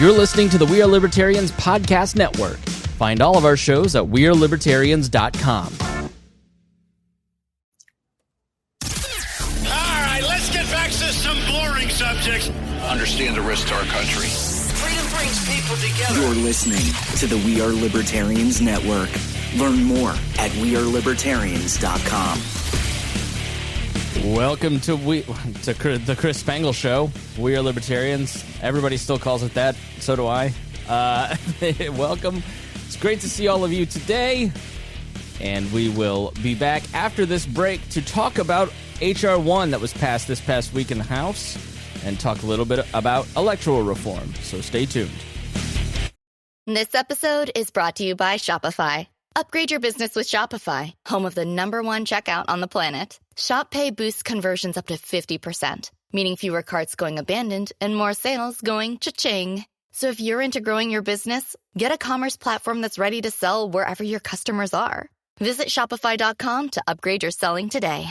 You're listening to the We Are Libertarians Podcast Network. Find all of our shows at wearelibertarians.com. All right, let's get back to some boring subjects. Understand the risk to our country. Freedom brings people together. You're listening to the We Are Libertarians Network. Learn more at wearelibertarians.com. Welcome to the Chris Spangle Show. We Are Libertarians. Everybody still calls it that. So do I. Welcome. It's great to see all of you today. And we will be back after this break to talk about HR-1 that was passed this past week in the House and talk a little bit about electoral reform. So stay tuned. This episode is brought to you by Shopify. Upgrade your business with Shopify, home of the #1 checkout on the planet. Shop Pay boosts conversions up to 50%, meaning fewer carts going abandoned and more sales going cha-ching. So if you're into growing your business, get a commerce platform that's ready to sell wherever your customers are. Visit Shopify.com to upgrade your selling today.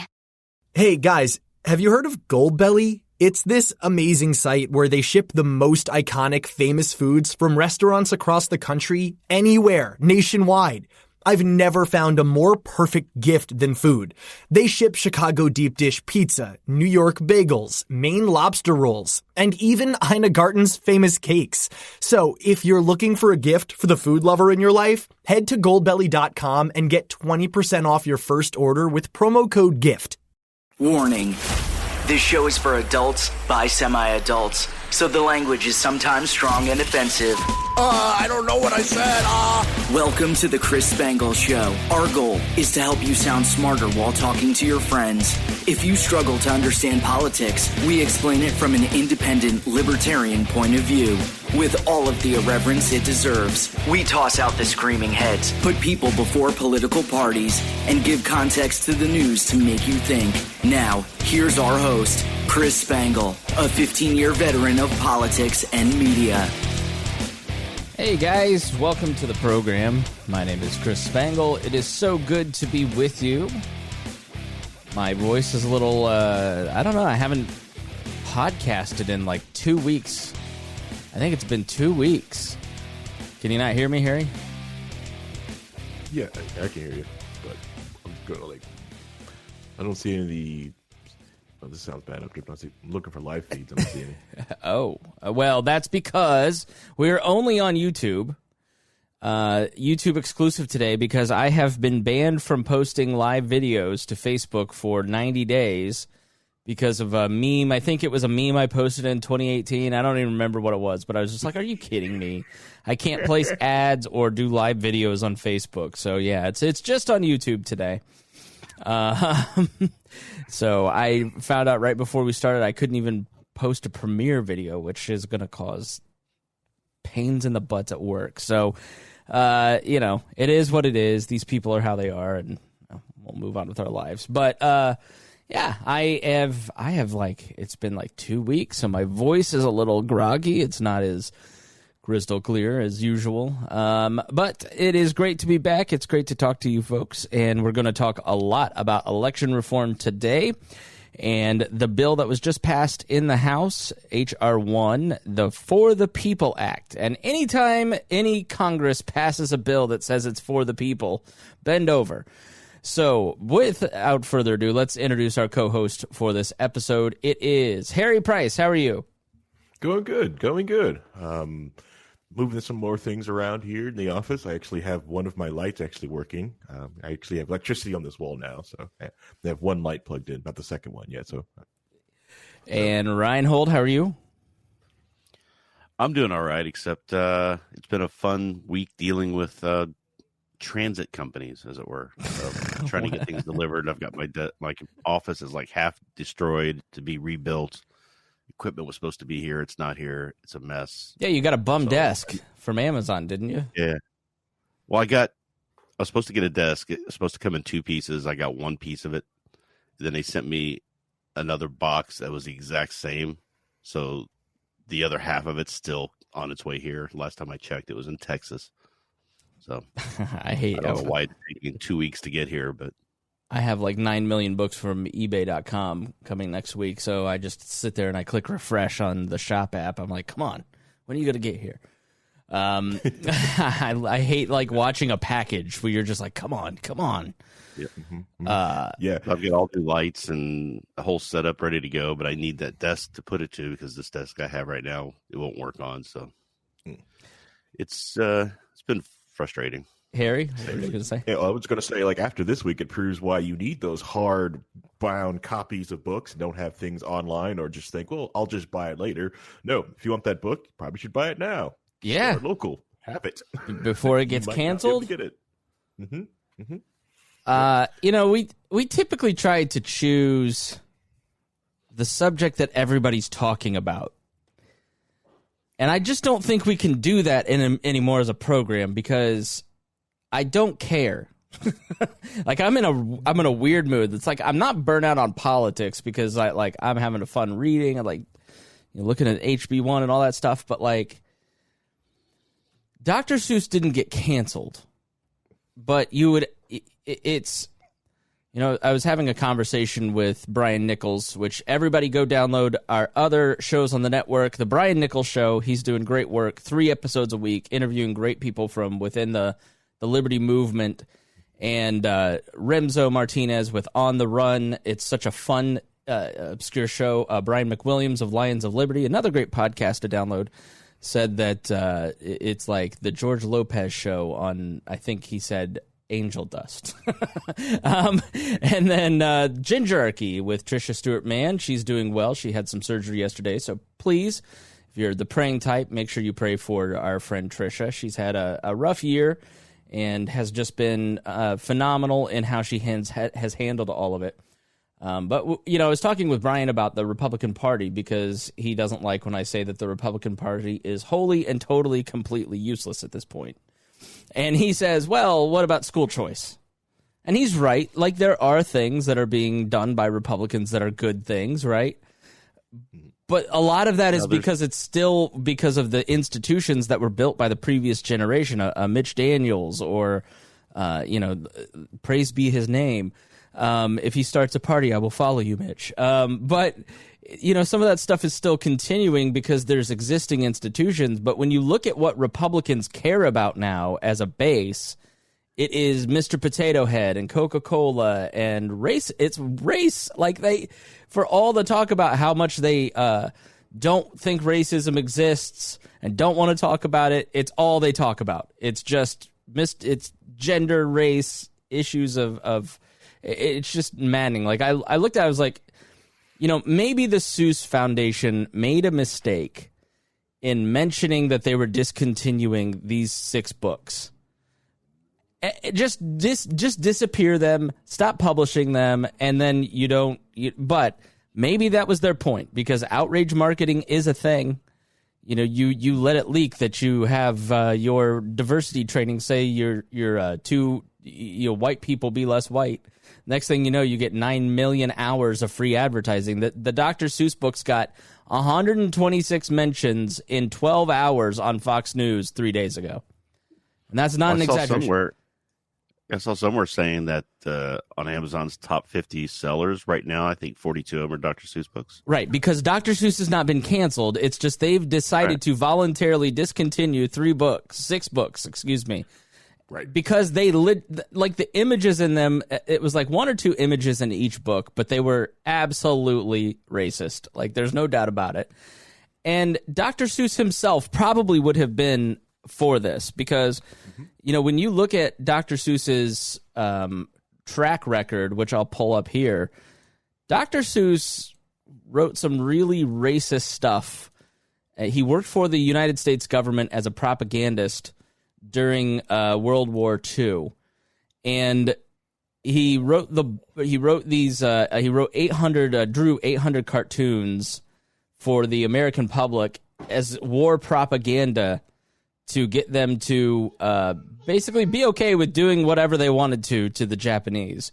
Hey guys, have you heard of Goldbelly? It's this amazing site where they ship the most iconic famous foods from restaurants across the country, anywhere, nationwide. I've never found a more perfect gift than food. They ship Chicago deep dish pizza, New York bagels, Maine lobster rolls, and even Ina Garten's famous cakes. So if you're looking for a gift for the food lover in your life, head to goldbelly.com and get 20% off your first order with promo code GIFT. Warning. This show is for adults by semi-adults, so the language is sometimes strong and offensive. I don't know what I said. Welcome to the Chris Spangle Show. Our goal is to help you sound smarter while talking to your friends. If you struggle to understand politics, we explain it from an independent, libertarian point of view. With all of the irreverence it deserves, we toss out the screaming heads, put people before political parties, and give context to the news to make you think. Now, here's our host, Chris Spangle, a 15-year veteran of politics and media. Hey guys, welcome to the program. My name is Chris Spangle. It is so good to be with you. My voice is a little, I don't know, I haven't podcasted in like 2 weeks. I think it's been 2 weeks. Can you not hear me, Harry? Yeah, I can hear you, but I'm just gonna I don't see any of the. Oh, this sounds bad. I'm looking for live feeds. I don't see any. Oh, well, that's because we're only on YouTube. YouTube exclusive today because I have been banned from posting live videos to Facebook for 90 days because of a meme. I think it was a meme I posted in 2018. I don't even remember what it was, but I was just like, are you kidding me? I can't place ads or do live videos on Facebook. So, yeah, it's just on YouTube today. So I found out right before we started I couldn't even post a premiere video, which is going to cause pains in the butts at work. So, it is what it is. These people are how they are, and we'll move on with our lives. But, yeah, I have it's been like 2 weeks, so my voice is a little groggy. It's not as crystal clear as usual. But it is great to be back. It's great to talk to you folks. And we're going to talk a lot about election reform today and the bill that was just passed in the House, HR-1, the For the People Act. And anytime any Congress passes a bill that says it's for the people, bend over. So without further ado, let's introduce our co-host for this episode. It is Harry Price. How are you? Going good. Moving some more things around here in the office. I actually have one of my lights actually working. I actually have electricity on this wall now, so I have one light plugged in, not the second one yet. And Rhinehold, how are you? I'm doing all right, except it's been a fun week dealing with transit companies, as it were. So trying to get things delivered. I've got my office is like half destroyed to be rebuilt. Equipment was supposed to be here. It's not here. It's a mess. Yeah, you got a bum desk from Amazon, didn't you? Yeah. Well, I was supposed to get a desk. It was supposed to come in 2 pieces. I got one piece of it. Then they sent me another box that was the exact same. So the other half of it's still on its way here. Last time I checked, it was in Texas. So I don't know why it's taking 2 weeks to get here, but I have like 9 million books from eBay.com coming next week, so I just sit there and I click refresh on the shop app. I'm like, come on, When are you going to get here? I hate like watching a package where you're just like, come on. Yeah. Yeah. I've got all new lights and a whole setup ready to go, but I need that desk to put it to because this desk I have right now, it won't work on. So it's been frustrating. Harry, what were you going to say? Yeah, I was going to say, like, after this week, it proves why you need those hard-bound copies of books and don't have things online or just think, well, I'll just buy it later. No, if you want that book, you probably should buy it now. Yeah. Store local. Have it. Before it gets canceled? Get it. We typically try to choose the subject that everybody's talking about. And I just don't think we can do that anymore as a program because I don't care. Like I'm in a weird mood. It's like I'm not burnt out on politics because I'm having a fun reading and like looking at HB1 and all that stuff, but like Dr. Seuss didn't get canceled. But it's I was having a conversation with Brian Nichols, which everybody go download our other shows on the network. The Brian Nichols Show, he's doing great work, 3 episodes a week, interviewing great people from within the Liberty Movement, and Remzo Martinez with On the Run. It's such a fun, obscure show. Brian McWilliams of Lions of Liberty, another great podcast to download, said that it's like the George Lopez show on, I think he said, Angel Dust. And then Gingerarchy with Trisha Stewart-Mann. She's doing well. She had some surgery yesterday, so please, if you're the praying type, make sure you pray for our friend Trisha. She's had a rough year and has just been phenomenal in how she has handled all of it. But I was talking with Brian about the Republican Party because he doesn't like when I say that the Republican Party is wholly and totally, completely useless at this point. And he says, well, what about school choice? And he's right. Like, there are things that are being done by Republicans that are good things, right? But a lot of that is because it's still because of the institutions that were built by the previous generation, Mitch Daniels or, praise be his name. If he starts a party, I will follow you, Mitch. But, some of that stuff is still continuing because there's existing institutions. But when you look at what Republicans care about now as a base, it is Mr. Potato Head and Coca-Cola and race. It's race. Like for all the talk about how much they don't think racism exists and don't want to talk about it, it's all they talk about. It's just it's gender, race, issues of it's just maddening. Like I looked at it, I was like, maybe the Seuss Foundation made a mistake in mentioning that they were discontinuing these 6 books. Just disappear them, stop publishing them, and then but maybe that was their point, because outrage marketing is a thing. You let it leak that you have your diversity training say you're white people be less white. Next thing you know, you get 9 million hours of free advertising. The Dr. Seuss books got 126 mentions in 12 hours on Fox News 3 days ago. And that's not an exaggeration. I saw somewhere saying that on Amazon's top 50 sellers right now, I think 42 of them are Dr. Seuss books. Right, because Dr. Seuss has not been canceled. It's just they've decided to voluntarily discontinue 6 books, excuse me. Right. Because they like the images in them, it was like 1 or 2 images in each book, but they were absolutely racist. Like, there's no doubt about it. And Dr. Seuss himself probably would have been for this because, when you look at Dr. Seuss's track record, which I'll pull up here, Dr. Seuss wrote some really racist stuff. He worked for the United States government as a propagandist during World War II, and he wrote 800 drew 800 cartoons for the American public as war propaganda to get them to basically be okay with doing whatever they wanted to the Japanese.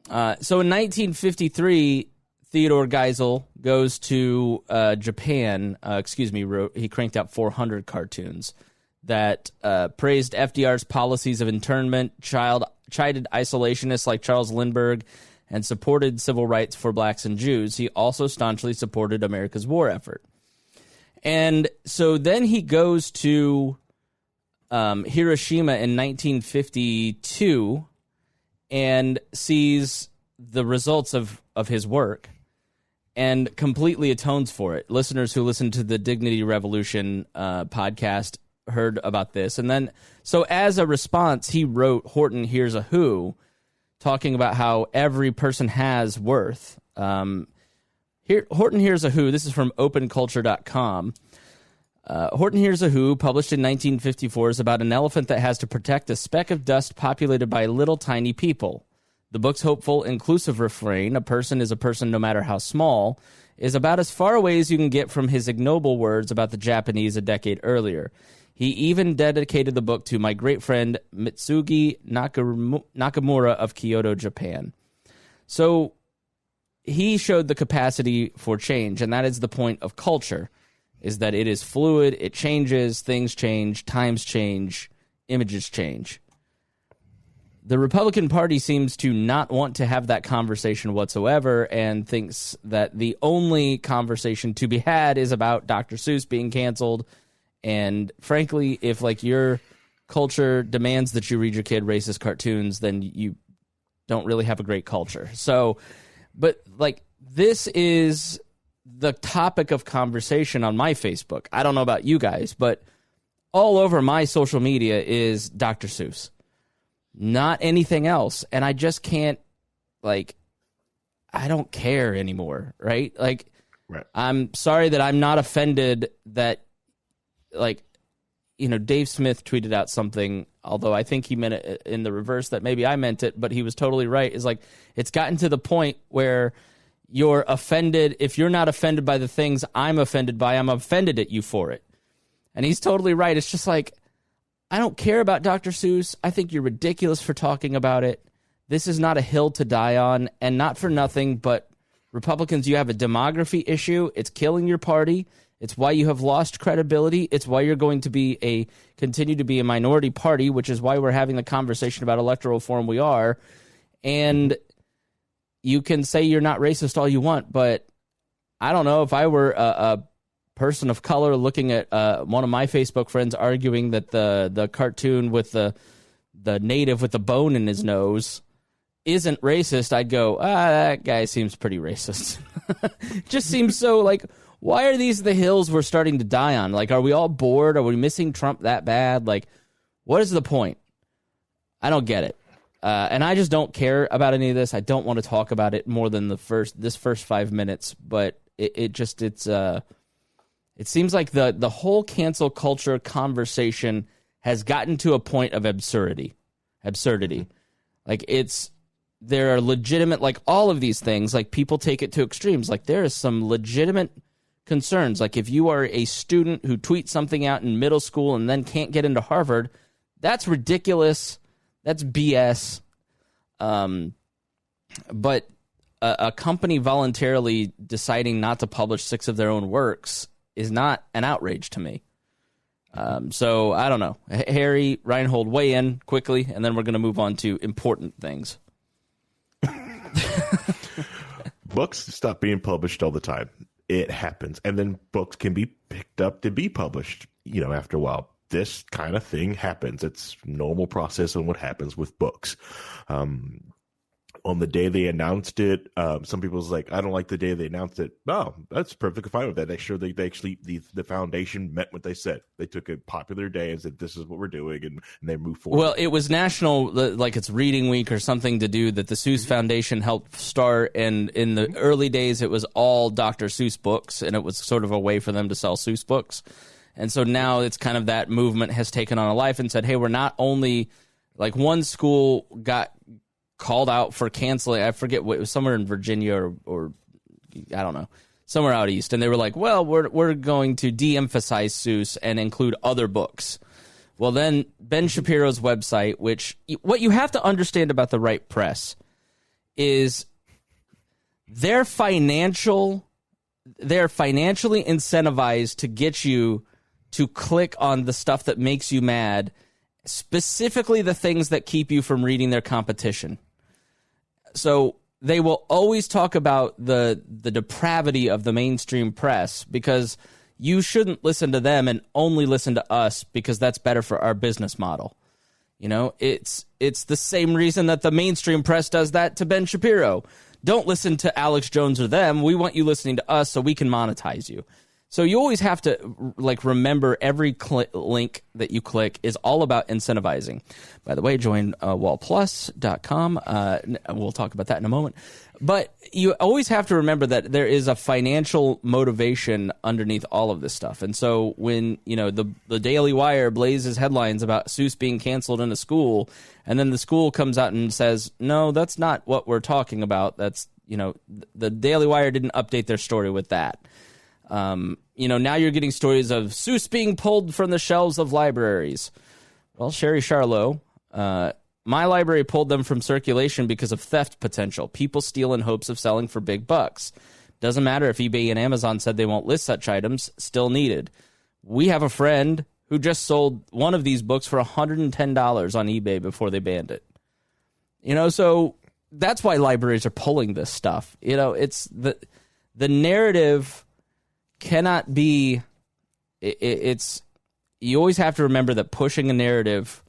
So in 1953, Theodore Geisel goes to Japan. He cranked out 400 cartoons that praised FDR's policies of internment, chided isolationists like Charles Lindbergh, and supported civil rights for blacks and Jews. He also staunchly supported America's war effort. And so then he goes to Hiroshima in 1952 and sees the results of his work and completely atones for it. Listeners who listen to the Dignity Revolution podcast heard about this. And then, so as a response, he wrote Horton Hears a Who, talking about how every person has worth. Horton Hears a Who, this is from openculture.com. Horton Hears a Who, published in 1954, is about an elephant that has to protect a speck of dust populated by little tiny people. The book's hopeful, inclusive refrain, a person is a person no matter how small, is about as far away as you can get from his ignoble words about the Japanese a decade earlier. He even dedicated the book to my great friend Mitsugi Nakamura of Kyoto, Japan. So he showed the capacity for change, and that is the point of culture, is that it is fluid, it changes, things change, times change, images change. The Republican Party seems to not want to have that conversation whatsoever and thinks that the only conversation to be had is about Dr. Seuss being canceled. And frankly, if like your culture demands that you read your kid racist cartoons, then you don't really have a great culture. So, but like this is the topic of conversation on my Facebook. I don't know about you guys, but all over my social media is Dr. Seuss. Not anything else. And I just can't, like, I don't care anymore, right? Like, right. I'm sorry that I'm not offended that, like, you know, Dave Smith tweeted out something, although I think he meant it in the reverse, that maybe I meant it, but he was totally right. Is like, it's gotten to the point where you're offended. If you're not offended by the things I'm offended by, I'm offended at you for it. And he's totally right. It's just like, I don't care about Dr. Seuss. I think you're ridiculous for talking about it. This is not a hill to die on, and not for nothing, but Republicans, you have a demography issue. It's killing your party. It's why you have lost credibility. It's why you're going to continue to be a minority party, which is why we're having the conversation about electoral reform we are. And you can say you're not racist all you want, but I don't know, if I were a person of color looking at one of my Facebook friends arguing that the cartoon with the native with the bone in his nose isn't racist, I'd go, that guy seems pretty racist. Just seems so, like, why are these the hills we're starting to die on? Like, are we all bored? Are we missing Trump that bad? Like, what is the point? I don't get it. And I just don't care about any of this. I don't want to talk about it more than this first 5 minutes, but it seems like the whole cancel culture conversation has gotten to a point of absurdity. Like, there are legitimate, like, all of these things, like, people take it to extremes. Like, there is some legitimate concerns. Like, if you are a student who tweets something out in middle school and then can't get into Harvard, that's ridiculous. That's BS. But a company voluntarily deciding not to publish 6 of their own works is not an outrage to me. So I don't know. Harry, Rhinehold, weigh in quickly, and then we're going to move on to important things. Books stop being published all the time. It happens. And then books can be picked up to be published, after a while. This kind of thing happens. It's normal process on what happens with books. On the day they announced it, some people was like, I don't like the day they announced it. Oh, that's perfectly fine with that. The foundation meant what they said. They took a popular day and said, this is what we're doing, and they moved forward. Well, it was national, like it's Reading Week or something to do that the Seuss Foundation helped start, and in the early days it was all Dr. Seuss books, and it was sort of a way for them to sell Seuss books. And so now it's kind of that movement has taken on a life and said, hey, we're not only, like, one school got called out for canceling, I forget what, it was somewhere in Virginia or I don't know, somewhere out east, and they were like, well, we're going to de-emphasize Seuss and include other books. Well, then Ben Shapiro's website, which what you have to understand about the right press is they're financially incentivized to get you to click on the stuff that makes you mad, specifically the things that keep you from reading their competition. So they will always talk about the depravity of the mainstream press because, you shouldn't listen to them and only listen to us because that's better for our business model. You know, it's the same reason that the mainstream press does that to Ben Shapiro. Don't listen to Alex Jones or them. We want you listening to us so we can monetize you. So you always have to remember every link that you click is all about incentivizing. By the way, join wallplus.com. We'll talk about that in a moment. But you always have to remember that there is a financial motivation underneath all of this stuff. And so when, the Daily Wire blazes headlines about Suess being canceled in a school, and then the school comes out and says, no, that's not what we're talking about. That's, the Daily Wire didn't update their story with that. Now you're getting stories of Suess being pulled from the shelves of libraries. Well, Sherry Charlot, my library pulled them from circulation because of theft potential. People steal in hopes of selling for big bucks. Doesn't matter if eBay and Amazon said they won't list such items, still needed. We have a friend who just sold one of these books for $110 on eBay before they banned it. So that's why libraries are pulling this stuff. It's the narrative cannot be, you always have to remember that pushing a narrative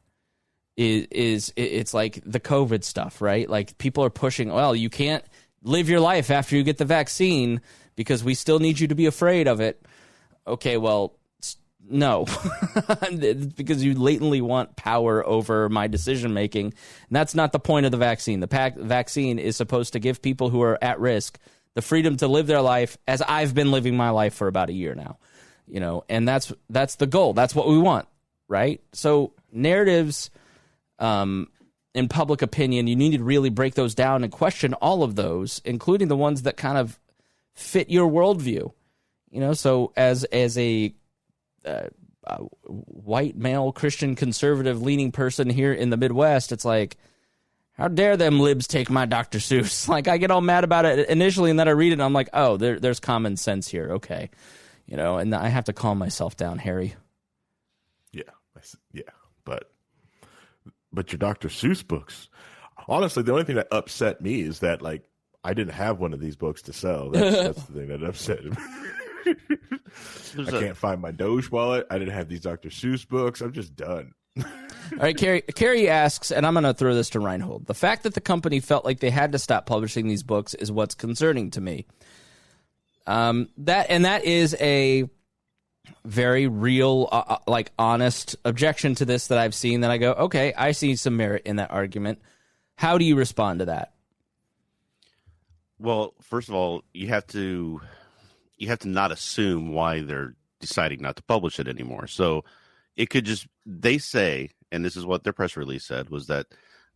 it's like the COVID stuff, right? Like people are pushing, well, you can't live your life after you get the vaccine because we still need you to be afraid of it. Okay, well, no, because you latently want power over my decision making. And that's not the point of the vaccine. The vaccine is supposed to give people who are at risk the freedom to live their life as I've been living my life for about a year now, and that's the goal. That's what we want, right? So narratives, in public opinion, you need to really break those down and question all of those, including the ones that kind of fit your worldview. So as a white male Christian conservative leaning person here in the Midwest, it's like, how dare them libs take my Dr. Seuss? Like, I get all mad about it initially, and then I read it, and I'm like, oh, there's common sense here. Okay. And I have to calm myself down, Harry. Yeah. But your Dr. Seuss books, honestly, the only thing that upset me is that, I didn't have one of these books to sell. That's the thing that upset me. I can't find my Doge wallet. I didn't have these Dr. Seuss books. I'm just done. All right, Carrie asks, and I'm going to throw this to Rhinehold. The fact that the company felt like they had to stop publishing these books is what's concerning to me. That is a very real, honest objection to this that I've seen. That I go, okay, I see some merit in that argument. How do you respond to that? Well, first of all, you have to not assume why they're deciding not to publish it anymore. So it could just, they say, and this is what their press release said, was that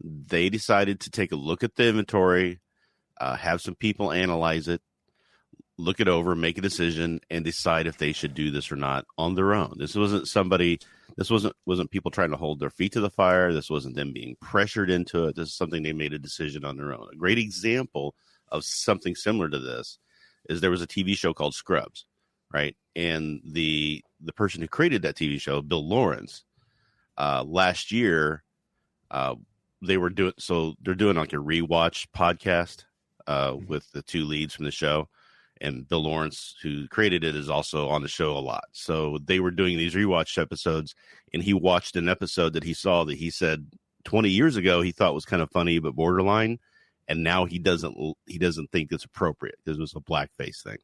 they decided to take a look at the inventory, have some people analyze it, look it over, make a decision, and decide if they should do this or not on their own. This wasn't people trying to hold their feet to the fire. This wasn't them being pressured into it. This is something they made a decision on their own. A great example of something similar to this is there was a TV show called Scrubs, right? And the person who created that TV show, Bill Lawrence, last year, they're doing like a rewatch podcast with the two leads from the show. And Bill Lawrence, who created it, is also on the show a lot. So they were doing these rewatched episodes, and he watched an episode that he saw that he said 20 years ago he thought was kind of funny but borderline, and now he doesn't think it's appropriate because it was a blackface thing.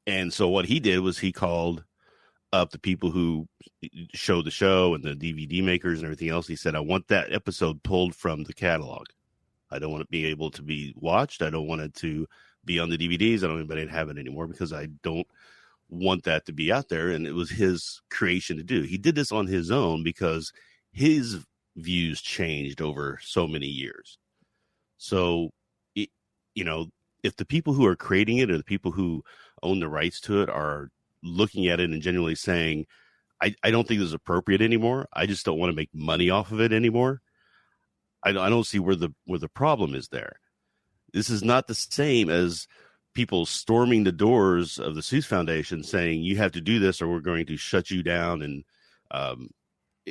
And so what he did was he called up the people who showed the show and the DVD makers and everything else. He said, I want that episode pulled from the catalog. I don't want it to be able to be watched. I don't want it to be on the DVDs. I don't want anybody to have it anymore because I don't want that to be out there. And it was his creation to do. He did this on his own because his views changed over so many years. So, if the people who are creating it or the people who own the rights to it are looking at it and genuinely saying, I don't think this is appropriate anymore. I just don't want to make money off of it anymore. I don't see where the problem is there. This is not the same as people storming the doors of the Suess Foundation saying you have to do this or we're going to shut you down and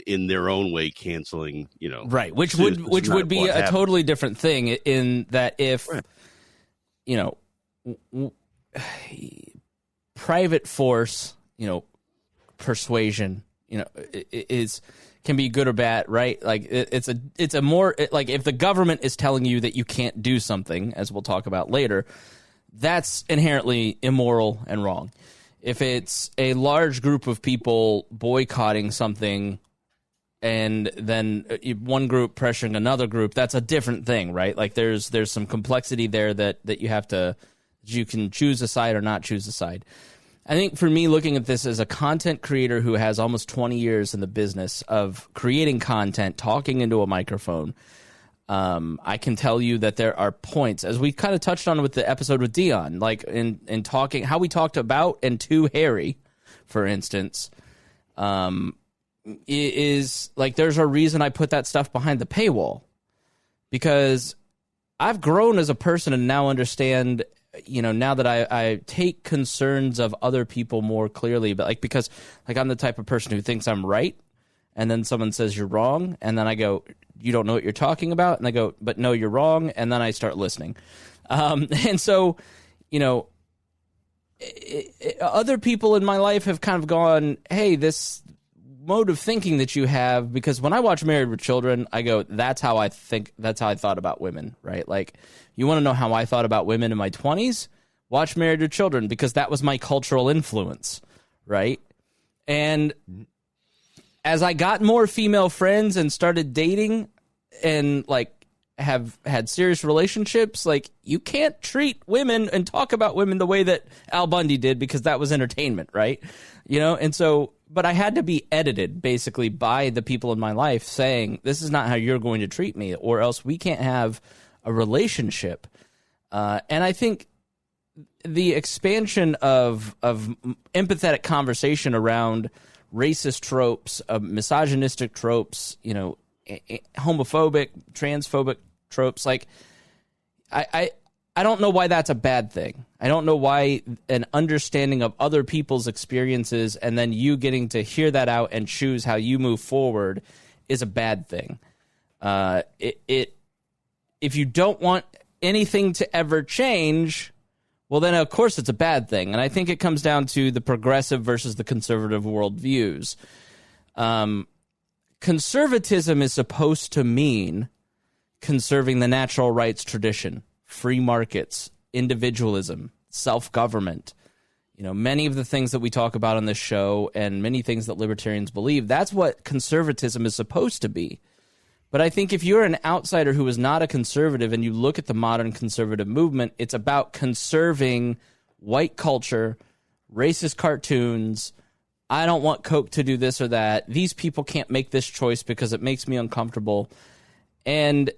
in their own way canceling, right, which would be a totally different thing in that if right. private force, persuasion, can be good or bad, right? Like it's a more like if the government is telling you that you can't do something, as we'll talk about later, that's inherently immoral and wrong. If it's a large group of people boycotting something and then one group pressuring another group, that's a different thing, right? Like there's some complexity there that you can choose a side or not choose a side. I think for me, looking at this as a content creator who has almost 20 years in the business of creating content, talking into a microphone, I can tell you that there are points, as we kind of touched on with the episode with Dion, like in talking, how we talked about and to Harry, for instance, is like there's a reason I put that stuff behind the paywall, because I've grown as a person and now understand, now that I take concerns of other people more clearly, but because I'm the type of person who thinks I'm right, and then someone says you're wrong, and then I go, you don't know what you're talking about, and I go, but no, you're wrong, and then I start listening. And so, other people in my life have kind of gone, hey, this mode of thinking that you have, because when I watch Married with Children, I go, that's how I thought about women, right? Like, you want to know how I thought about women in my 20s? Watch Married with Children, because that was my cultural influence, right? And as I got more female friends and started dating and have had serious relationships, you can't treat women and talk about women the way that Al Bundy did, because that was entertainment, right? And so, but I had to be edited basically by the people in my life saying, this is not how you're going to treat me, or else we can't have a relationship. And I think the expansion of empathetic conversation around racist tropes, misogynistic tropes, homophobic, transphobic tropes, I don't know why that's a bad thing. I don't know why an understanding of other people's experiences and then you getting to hear that out and choose how you move forward is a bad thing. If you don't want anything to ever change, well, then of course it's a bad thing. And I think it comes down to the progressive versus the conservative worldviews. Conservatism is supposed to mean conserving the natural rights tradition, free markets, individualism, self-government. Many of the things that we talk about on this show and many things that libertarians believe, that's what conservatism is supposed to be. But I think if you're an outsider who is not a conservative and you look at the modern conservative movement, it's about conserving white culture, racist cartoons. I don't want Coke to do this or that. These people can't make this choice because it makes me uncomfortable. And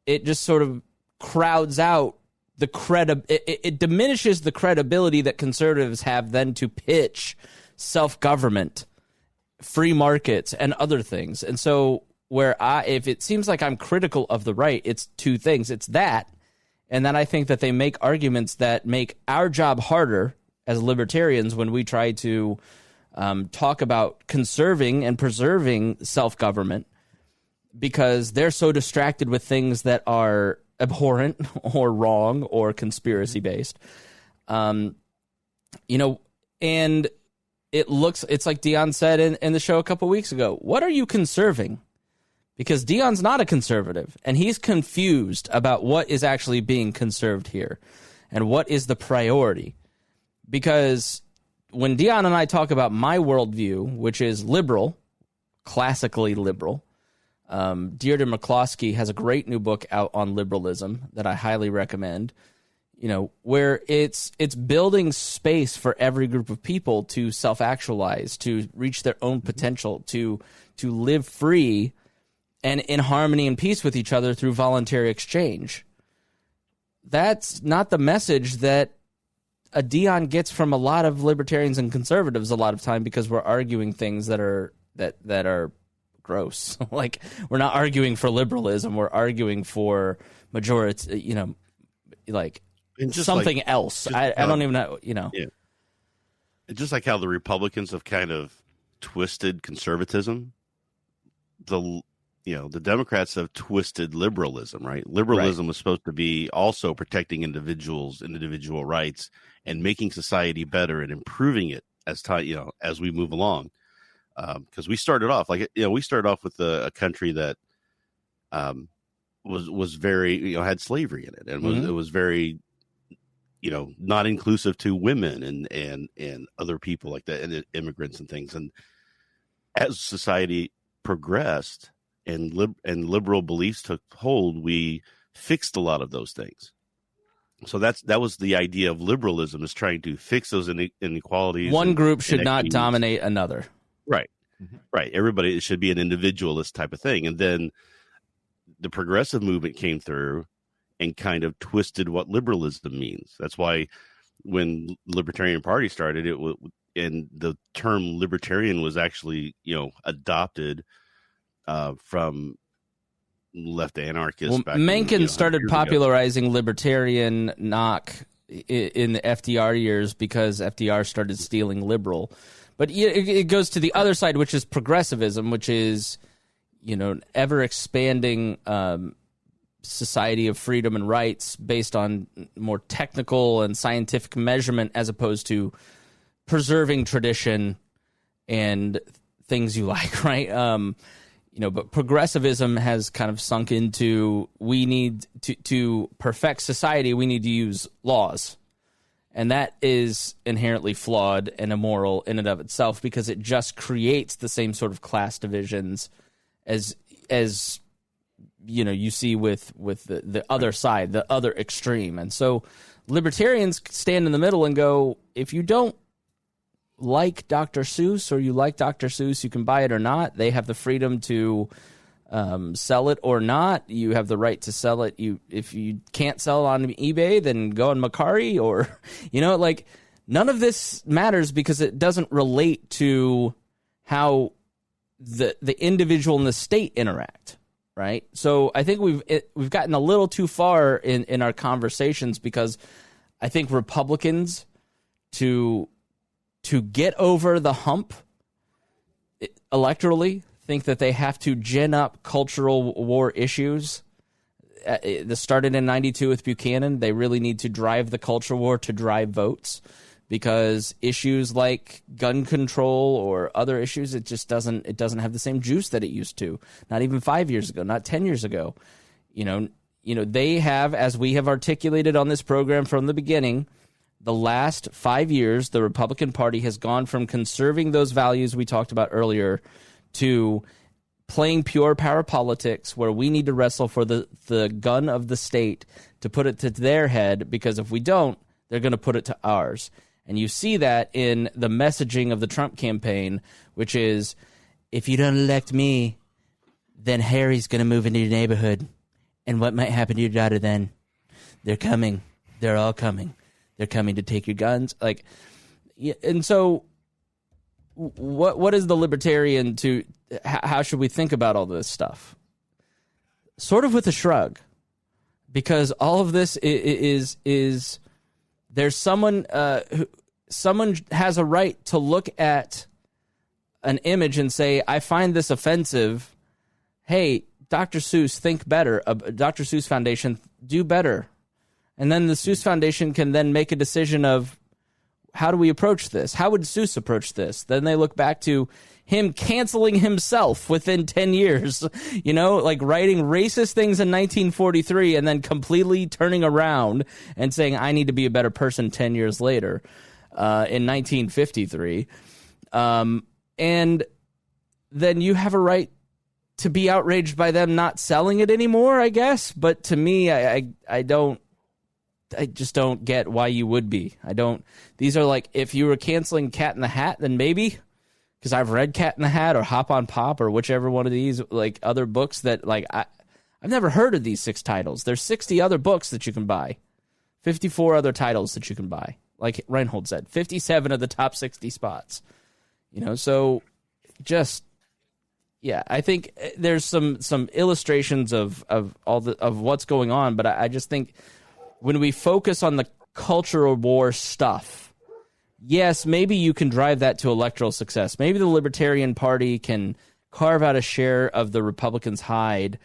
it just sort of crowds out the it diminishes the credibility that conservatives have then to pitch self-government, free markets, and other things. And so if it seems like I'm critical of the right, it's two things. It's that, and then I think that they make arguments that make our job harder as libertarians when we try to talk about conserving and preserving self-government, because they're so distracted with things that are abhorrent or wrong or conspiracy-based. And it's like Dion said in the show a couple weeks ago, what are you conserving? Because Dion's not a conservative, and he's confused about what is actually being conserved here and what is the priority. Because when Dion and I talk about my worldview, which is liberal, classically liberal, Deirdre McCloskey has a great new book out on liberalism that I highly recommend, where it's building space for every group of people to self-actualize, to reach their own potential, to live free and in harmony and peace with each other through voluntary exchange. That's not the message that a Dion gets from a lot of libertarians and conservatives a lot of time, because we're arguing things that are gross. Like, we're not arguing for liberalism, we're arguing for majority, something else. I don't even know, Yeah. And just like how the Republicans have kind of twisted conservatism, the the Democrats have twisted liberalism, right? Liberalism was supposed to be also protecting individual rights and making society better and improving it as we move along. Because we started off with a country that was very, had slavery in it, and it was very, not inclusive to women and other people like that, and immigrants and things. And as society progressed and liberal beliefs took hold, we fixed a lot of those things. So that was the idea of liberalism, is trying to fix those inequalities. One group should not dominate another. Right. Right. Everybody, it should be an individualist type of thing. And then the progressive movement came through and kind of twisted what liberalism means. That's why when the Libertarian Party started, and the term libertarian was actually, adopted from left anarchists. Well, Mencken started popularizing libertarian knock in the FDR years because FDR started stealing liberal. But it goes to the other side, which is progressivism, which is, ever expanding society of freedom and rights based on more technical and scientific measurement, as opposed to preserving tradition and things you like, right? But progressivism has kind of sunk into, we need to perfect society, we need to use laws. And that is inherently flawed and immoral in and of itself, because it just creates the same sort of class divisions as you see with the other side, the other extreme. And so libertarians stand in the middle and go, if you don't like Dr. Seuss, or you like Dr. Seuss, you can buy it or not. They have the freedom to sell it or not. You have the right to sell it. If you can't sell it on eBay, then go on Mercari, or none of this matters, because it doesn't relate to how the individual and the state interact, right? So I think we've gotten a little too far in our conversations, because I think Republicans to get over the hump electorally think that they have to gin up cultural war issues. This started in 92 with Buchanan. They really need to drive the culture war to drive votes, because issues like gun control or other issues, it just doesn't have the same juice that it used to. Not even 5 years ago, not 10 years ago. They have, as we have articulated on this program from the beginning, the last 5 years, the Republican Party has gone from conserving those values we talked about earlier to playing pure power politics, where we need to wrestle for the gun of the state to put it to their head, because if we don't, they're going to put it to ours. And you see that in the messaging of the Trump campaign, which is, if you don't elect me, then Harry's going to move into your neighborhood. And what might happen to your daughter then? They're coming. They're all coming. They're coming to take your guns. And so what is the libertarian to, how should we think about all this stuff? Sort of with a shrug, because all of this is there's someone has a right to look at an image and say, I find this offensive. Hey, Dr. Seuss, think better. Dr. Seuss Foundation, do better. And then the Seuss Foundation can then make a decision of, how do we approach this? How would Seuss approach this? Then they look back to him canceling himself within 10 years, writing racist things in 1943 and then completely turning around and saying, I need to be a better person 10 years later in 1953. And then you have a right to be outraged by them not selling it anymore, I guess. But to me, I just don't get why you would be. These are like, if you were canceling Cat in the Hat, then maybe, because I've read Cat in the Hat or Hop on Pop or whichever one of these other books that I've never heard of these 6 titles. There's 60 other books that you can buy, 54 other titles that you can buy. Like Rhinehold said, 57 of the top 60 spots. So just, yeah, I think there's some illustrations of what's going on, but I just think, when we focus on the cultural war stuff, yes, maybe you can drive that to electoral success. Maybe the Libertarian Party can carve out a share of the Republicans' hide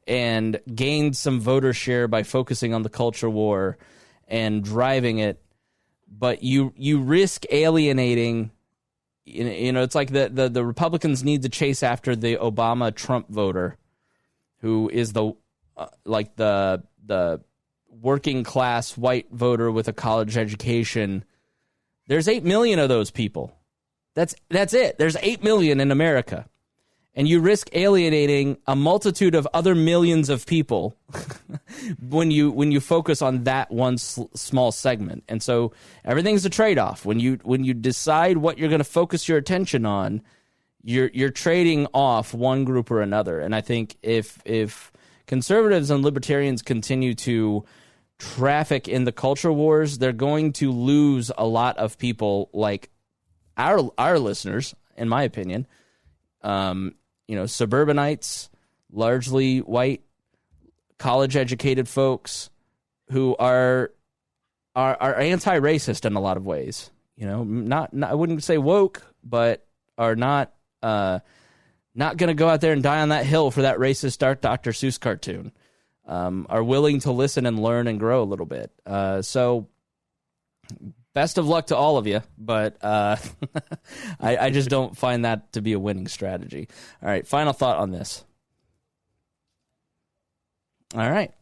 and gain some voter share by focusing on the culture war and driving it, but you risk alienating. It's like the Republicans need to chase after the Obama-Trump voter, who is the working class white voter with a college education. There's 8 million of those people. That's it. There's 8 million in America. And you risk alienating a multitude of other millions of people when you focus on that one small segment. And so everything's a trade-off. When you decide what you're going to focus your attention on, you're trading off one group or another. And I think if conservatives and libertarians continue to traffic in the culture wars, they're going to lose a lot of people like our listeners, in my opinion. Suburbanites, largely white, college-educated folks who are anti-racist in a lot of ways. Not I wouldn't say woke, but are not going to go out there and die on that hill for that racist Dr. Seuss cartoon. Are willing to listen and learn and grow a little bit. So best of luck to all of you, but I just don't find that to be a winning strategy. All right, final thought on this. All right.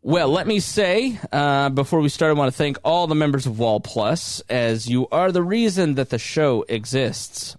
Well, let me say, before we start, I want to thank all the members of Wall Plus, as you are the reason that the show exists.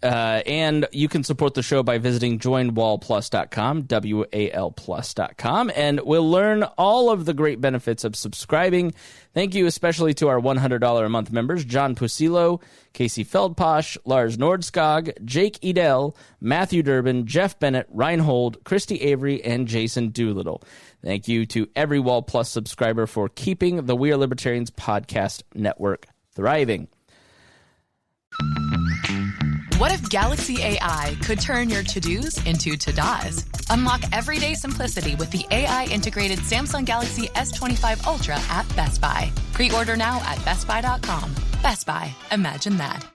And you can support the show by visiting joinwallplus.com, WALplus.com, and we'll learn all of the great benefits of subscribing. Thank you especially to our $100 a month members, John Pusilo, Casey Feldposh, Lars Nordskog, Jake Edel, Matthew Durbin, Jeff Bennett, Rhinehold, Christy Avery, and Jason Doolittle. Thank you to every Wall Plus subscriber for keeping the We Are Libertarians podcast network thriving. What if Galaxy AI could turn your to-dos into to-dos? Unlock everyday simplicity with the AI-integrated Samsung Galaxy S25 Ultra at Best Buy. Pre-order now at bestbuy.com. Best Buy. Imagine that.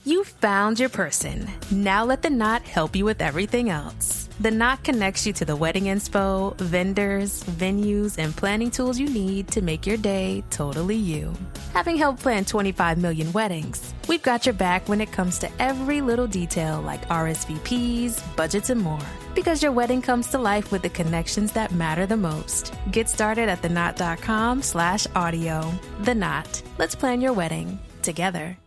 You found your person. Now let the Knot help you with everything else. The Knot connects you to the wedding inspo, vendors, venues, and planning tools you need to make your day totally you. Having helped plan 25 million weddings, we've got your back when it comes to every little detail like RSVPs, budgets, and more. Because your wedding comes to life with the connections that matter the most. Get started at theknot.com/audio. The Knot. Let's plan your wedding together.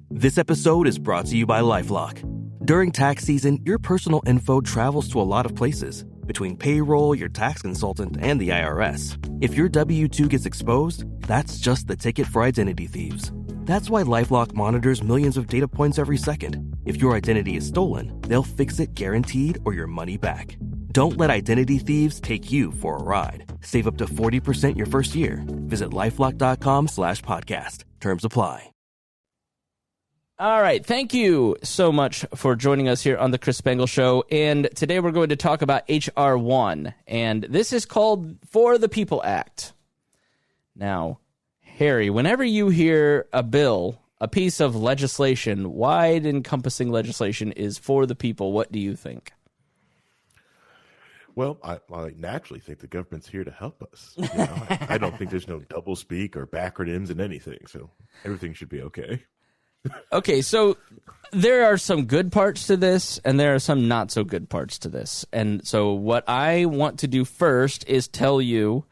This episode is brought to you by LifeLock. During tax season, your personal info travels to a lot of places. Between payroll, your tax consultant, and the IRS. If your W-2 gets exposed, that's just the ticket for identity thieves. That's why LifeLock monitors millions of data points every second. If your identity is stolen, they'll fix it guaranteed or your money back. Don't let identity thieves take you for a ride. Save up to 40% your first year. Visit LifeLock.com/podcast. Terms apply. All right, thank you so much for joining us here on the Chris Spangle Show, and today we're going to talk about HR-1, and this is called For the People Act. Now, Harry, whenever you hear a bill, a piece of legislation, wide-encompassing legislation is for the people, what do you think? Well, I naturally think the government's here to help us. I don't think there's no doublespeak or backronyms in anything, so everything should be okay. Okay, so there are some good parts to this, and there are some not so good parts to this. And so what I want to do first is tell you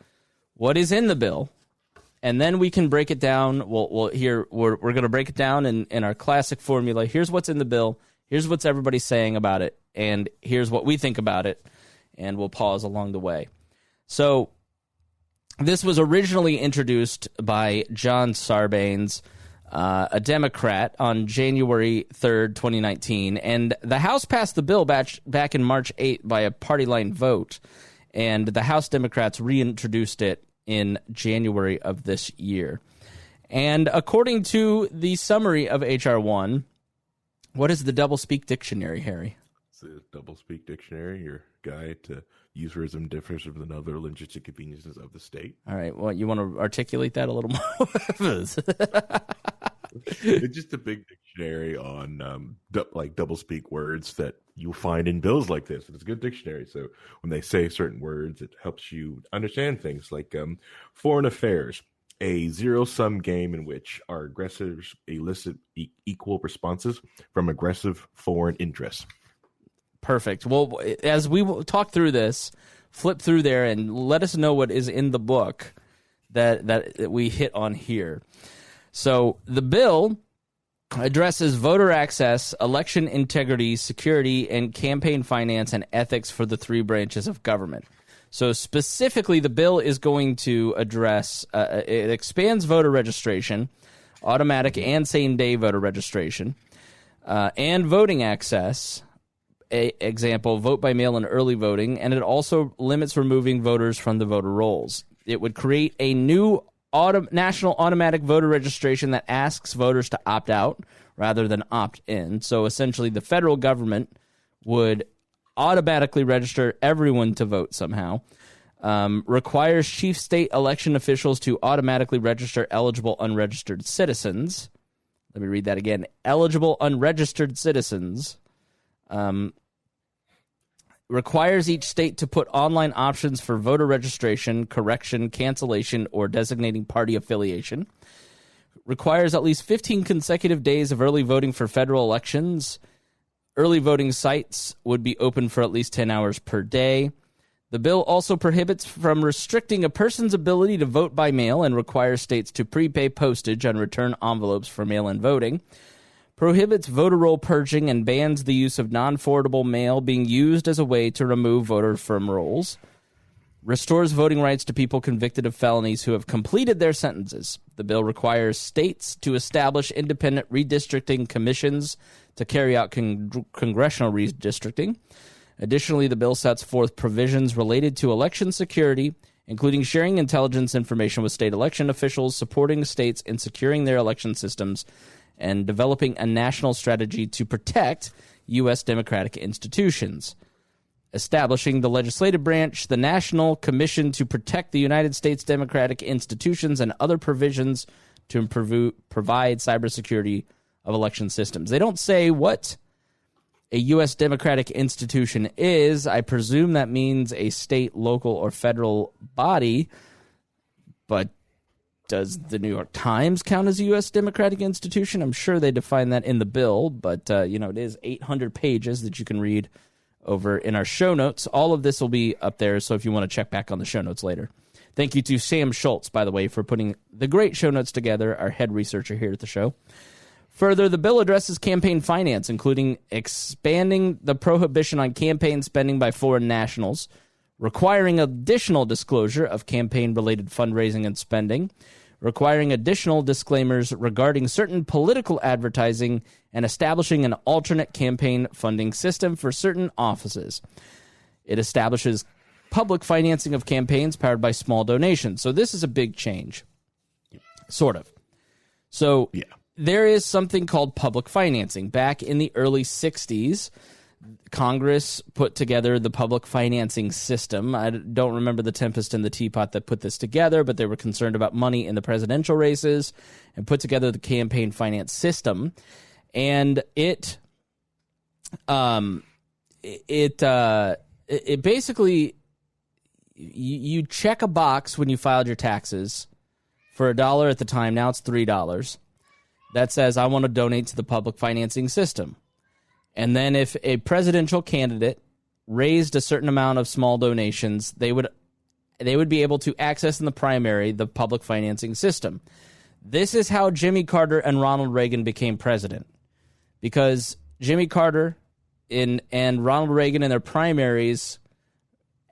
what is in the bill, and then we can break it down. We're going to break it down in our classic formula. Here's what's in the bill. Here's what everybody's saying about it, and here's what we think about it, and we'll pause along the way. So this was originally introduced by John Sarbanes, a Democrat, on January 3rd, 2019. And the House passed the bill back in March 8th by a party line vote. And the House Democrats reintroduced it in January of this year. And according to the summary of HR-1, what is the doublespeak dictionary, Harry? It's a doublespeak dictionary, your guide to userism differs from other linguistic conveniences of the state. All right. Well, you want to articulate that a little more? It's just a big dictionary on like doublespeak words that you'll find in bills like this. It's a good dictionary. So when they say certain words, it helps you understand things like foreign affairs, a zero-sum game in which our aggressors elicit equal responses from aggressive foreign interests. Perfect. Well, as we talk through this, flip through there and let us know what is in the book that we hit on here. So the bill addresses voter access, election integrity, security, and campaign finance and ethics for the three branches of government. So specifically, the bill is going to address, it expands voter registration, automatic and same-day voter registration, and voting access, example, vote by mail and early voting, and it also limits removing voters from the voter rolls. It would create a new national automatic voter registration that asks voters to opt out rather than opt in. So essentially, the federal government would automatically register everyone to vote somehow. Requires chief state election officials to automatically register eligible unregistered citizens. Let me read that again. Eligible unregistered citizens. Requires each state to put online options for voter registration, correction, cancellation, or designating party affiliation. Requires at least 15 consecutive days of early voting for federal elections. Early voting sites would be open for at least 10 hours per day. The bill also prohibits from restricting a person's ability to vote by mail and requires states to prepay postage on return envelopes for mail-in voting. Prohibits voter roll purging and bans the use of non-forwardable mail being used as a way to remove voters from rolls. Restores voting rights to people convicted of felonies who have completed their sentences. The bill requires states to establish independent redistricting commissions to carry out congressional redistricting. Additionally, the bill sets forth provisions related to election security, including sharing intelligence information with state election officials, supporting states in securing their election systems, and developing a national strategy to protect U.S. democratic institutions. Establishing the legislative branch, the National Commission to Protect the United States Democratic Institutions, and other provisions to provide cybersecurity of election systems. They don't say what a U.S. democratic institution is. I presume that means a state, local, or federal body, but does the New York Times count as a U.S. democratic institution? I'm sure they define that in the bill, but it is 800 pages that you can read over in our show notes. All of this will be up there, so if you want to check back on the show notes later. Thank you to Sam Schultz, by the way, for putting the great show notes together, our head researcher here at the show. Further, the bill addresses campaign finance, including expanding the prohibition on campaign spending by foreign nationals, requiring additional disclosure of campaign-related fundraising and spending, requiring additional disclaimers regarding certain political advertising, and establishing an alternate campaign funding system for certain offices. It establishes public financing of campaigns powered by small donations. So this is a big change, sort of. So there is something called public financing. Back in the early 60s, Congress put together the public financing system. I don't remember the tempest in the teapot that put this together, but they were concerned about money in the presidential races and put together the campaign finance system. And it basically, you check a box when you filed your taxes for $1 at the time. Now it's $3. That says, I want to donate to the public financing system. And then if a presidential candidate raised a certain amount of small donations, they would be able to access in the primary the public financing system. This is how Jimmy Carter and Ronald Reagan became president. Because Jimmy Carter and Ronald Reagan in their primaries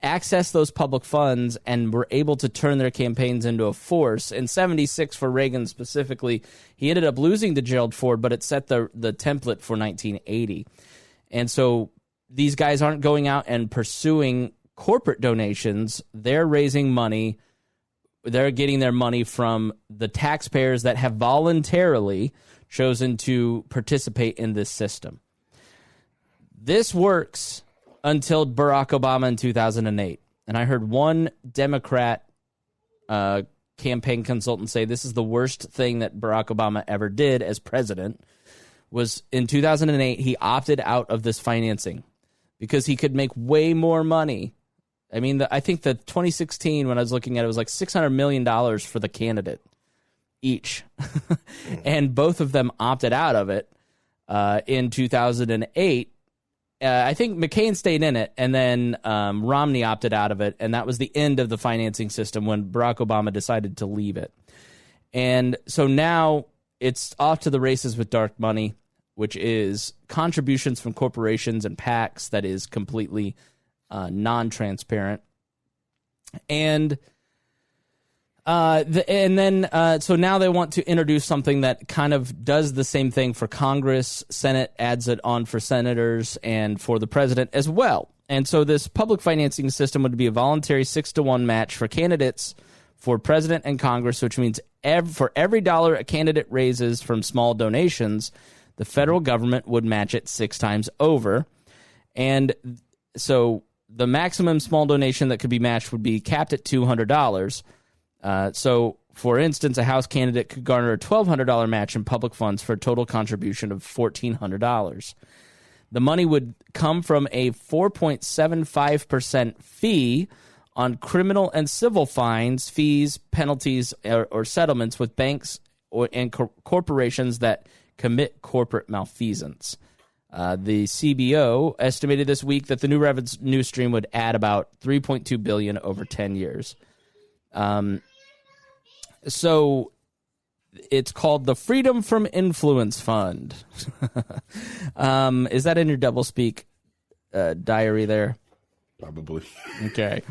accessed those public funds and were able to turn their campaigns into a force. In 76, for Reagan specifically, he ended up losing to Gerald Ford, but it set the template for 1980. And so these guys aren't going out and pursuing corporate donations. They're raising money. They're getting their money from the taxpayers that have voluntarily chosen to participate in this system. This works until Barack Obama in 2008. And I heard one Democrat campaign consultants say this is the worst thing that Barack Obama ever did as president, was in 2008, he opted out of this financing because he could make way more money. I mean, I think the 2016, when I was looking at it, was like $600 million for the candidate each. And both of them opted out of it in 2008. I think McCain stayed in it, and then Romney opted out of it, and that was the end of the financing system when Barack Obama decided to leave it. And so now it's off to the races with dark money, which is contributions from corporations and PACs that is completely non-transparent. And so now they want to introduce something that kind of does the same thing for Congress. Senate adds it on for senators and for the president as well. And so this public financing system would be a voluntary 6-to-1 match for candidates for president and Congress, which means for every dollar a candidate raises from small donations, the federal government would match it 6 times over. And so the maximum small donation that could be matched would be capped at $200. So, for instance, a House candidate could garner a $1,200 match in public funds for a total contribution of $1,400. The money would come from a 4.75% fee on criminal and civil fines, fees, penalties, or settlements with banks and corporations that commit corporate malfeasance. The CBO estimated this week that the new revenue stream would add about $3.2 billion over 10 years. So it's called the Freedom from Influence Fund. Is that in your doublespeak diary there? Probably. Okay.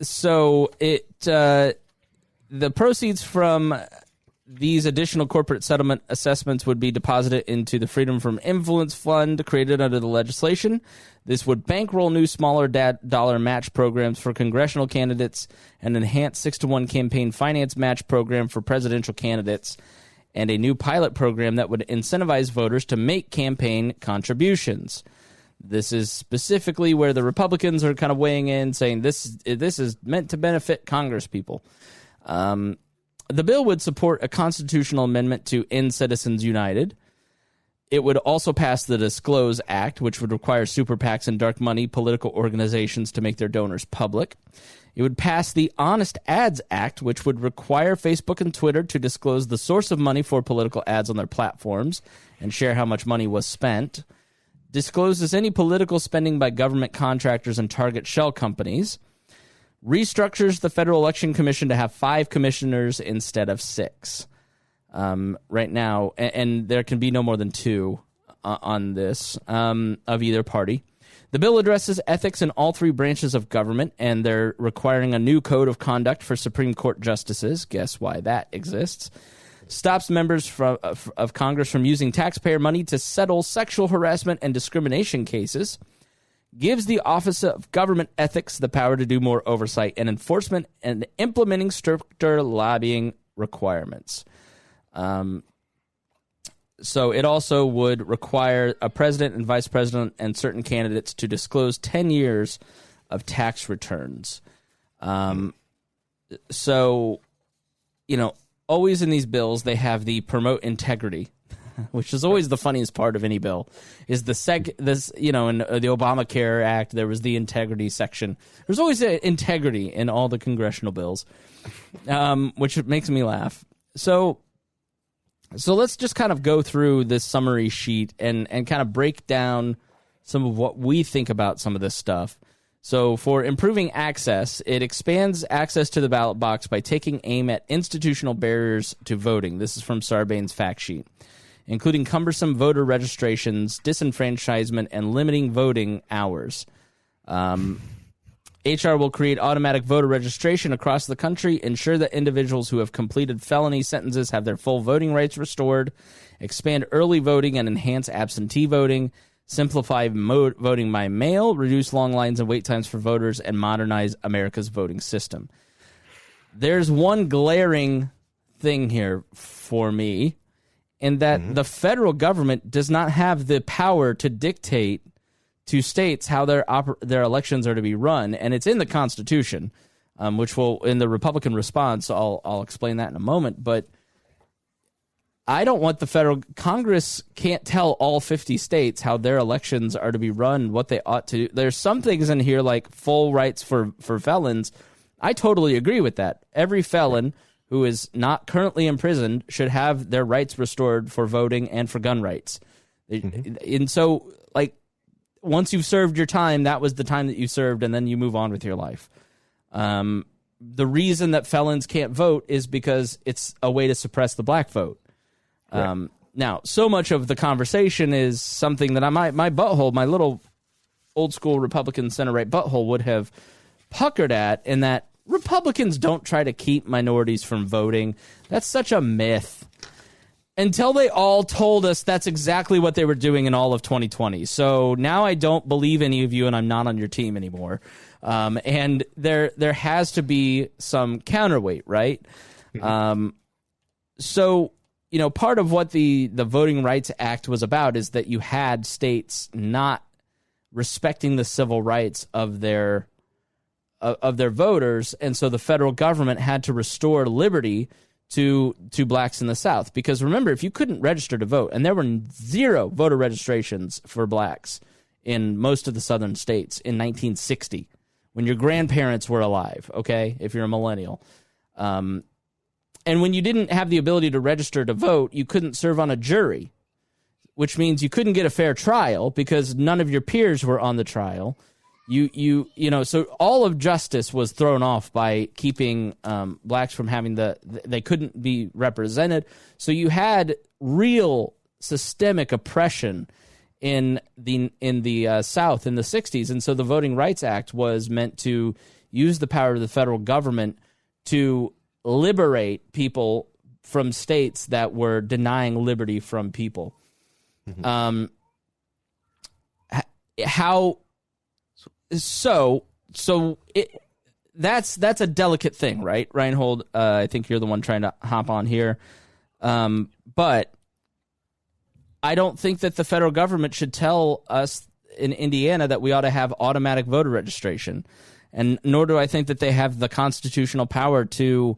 So the proceeds from these additional corporate settlement assessments would be deposited into the Freedom from Influence Fund created under the legislation. This would bankroll new smaller dollar match programs for congressional candidates, an enhanced 6-to-1 campaign finance match program for presidential candidates, and a new pilot program that would incentivize voters to make campaign contributions. This is specifically where the Republicans are kind of weighing in, saying this is meant to benefit Congress people. The bill would support a constitutional amendment to end Citizens United. It would also pass the Disclose Act, which would require super PACs and dark money political organizations to make their donors public. It would pass the Honest Ads Act, which would require Facebook and Twitter to disclose the source of money for political ads on their platforms and share how much money was spent. Discloses any political spending by government contractors and target shell companies. Restructures the Federal Election Commission to have 5 commissioners instead of 6 right now, and there can be no more than 2 on this of either party. The bill addresses ethics in all 3 branches of government, and they're requiring a new code of conduct for Supreme Court justices. Guess why that exists. Stops members of Congress from using taxpayer money to settle sexual harassment and discrimination cases. Gives the Office of Government Ethics the power to do more oversight and enforcement and implementing stricter lobbying requirements. So it also would require a president and vice president and certain candidates to disclose 10 years of tax returns. So, always in these bills, they have the promote integrity, which is always the funniest part of any bill, is in the Obamacare Act, there was the integrity section. There's always integrity in all the congressional bills, which makes me laugh. So let's just kind of go through this summary sheet and kind of break down some of what we think about some of this stuff. So for improving access, it expands access to the ballot box by taking aim at institutional barriers to voting. This is from Sarbanes' fact sheet, including cumbersome voter registrations, disenfranchisement, and limiting voting hours. HR will create automatic voter registration across the country, ensure that individuals who have completed felony sentences have their full voting rights restored, expand early voting and enhance absentee voting, simplify voting by mail, reduce long lines and wait times for voters, and modernize America's voting system. There's one glaring thing here for me, in that the federal government does not have the power to dictate to states how their elections are to be run, and it's in the Constitution. which will, in the Republican response, I'll explain that in a moment. But I don't want the federal Congress can't tell all 50 states how their elections are to be run, what they ought to do. There's some things in here like full rights for felons. I totally agree with that. Every felon who is not currently imprisoned should have their rights restored for voting and for gun rights. And so, like, once you've served your time, that was the time that you served, and then you move on with your life. The reason that felons can't vote is because it's a way to suppress the black vote. Now, so much of the conversation is something that my butthole, my little old school Republican center-right butthole would have puckered at, in that Republicans don't try to keep minorities from voting. That's such a myth. Until they all told us that's exactly what they were doing in all of 2020. So now I don't believe any of you, and I'm not on your team anymore. And there has to be some counterweight, right? So, you know, part of what the Voting Rights Act was about is that you had states not respecting the civil rights of their voters, and so the federal government had to restore liberty to blacks in the South. Because remember, if you couldn't register to vote, and there were 0 voter registrations for blacks in most of the southern states in 1960, when your grandparents were alive, okay, if you're a millennial. And when you didn't have the ability to register to vote, you couldn't serve on a jury, which means you couldn't get a fair trial because none of your peers were on the trial. You know, so all of justice was thrown off by keeping blacks from having they couldn't be represented. So you had real systemic oppression in the South in the 60s. And so the Voting Rights Act was meant to use the power of the federal government to liberate people from states that were denying liberty from people. That's a delicate thing, right? Rhinehold, I think you're the one trying to hop on here. But I don't think that the federal government should tell us in Indiana that we ought to have automatic voter registration. And nor do I think that they have the constitutional power to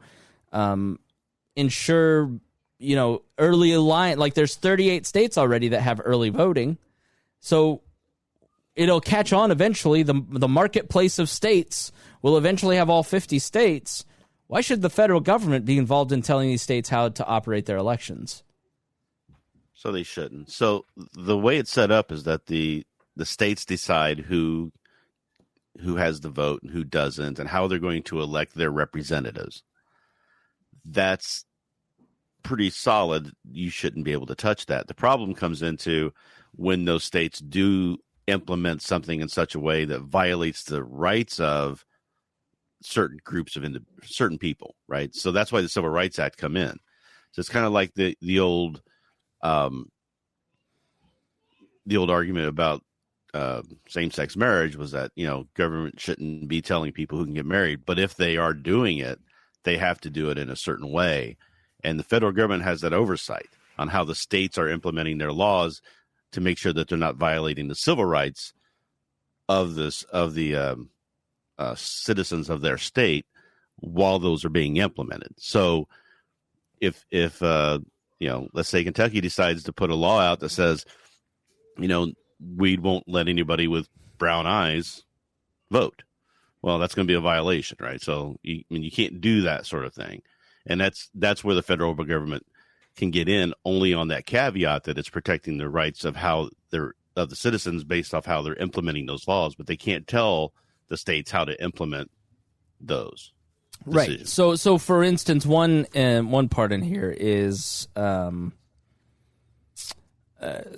ensure, you know, early alliance. Like, there's 38 states already that have early voting. So it'll catch on eventually. The marketplace of states will eventually have all 50 states. Why should the federal government be involved in telling these states how to operate their elections? So they shouldn't. So the way it's set up is that the states decide who has the vote and who doesn't, and how they're going to elect their representatives. That's pretty solid. You shouldn't be able to touch that. The problem comes into when those states do implement something in such a way that violates the rights of certain groups of certain people, right? So that's why the Civil Rights Act come in. So it's kind of like the old argument about same-sex marriage was that, you know, government shouldn't be telling people who can get married, but if they are doing it, they have to do it in a certain way. And the federal government has that oversight on how the states are implementing their laws to make sure that they're not violating the civil rights of the citizens of their state while those are being implemented. So if you know, let's say Kentucky decides to put a law out that says, you know, we won't let anybody with brown eyes vote. Well, that's going to be a violation, right? So you can't do that sort of thing. And that's where the federal government can get in, only on that caveat that it's protecting the rights of the citizens based off how they're implementing those laws, but they can't tell the states how to implement those decisions. Right. So for instance, one part in here is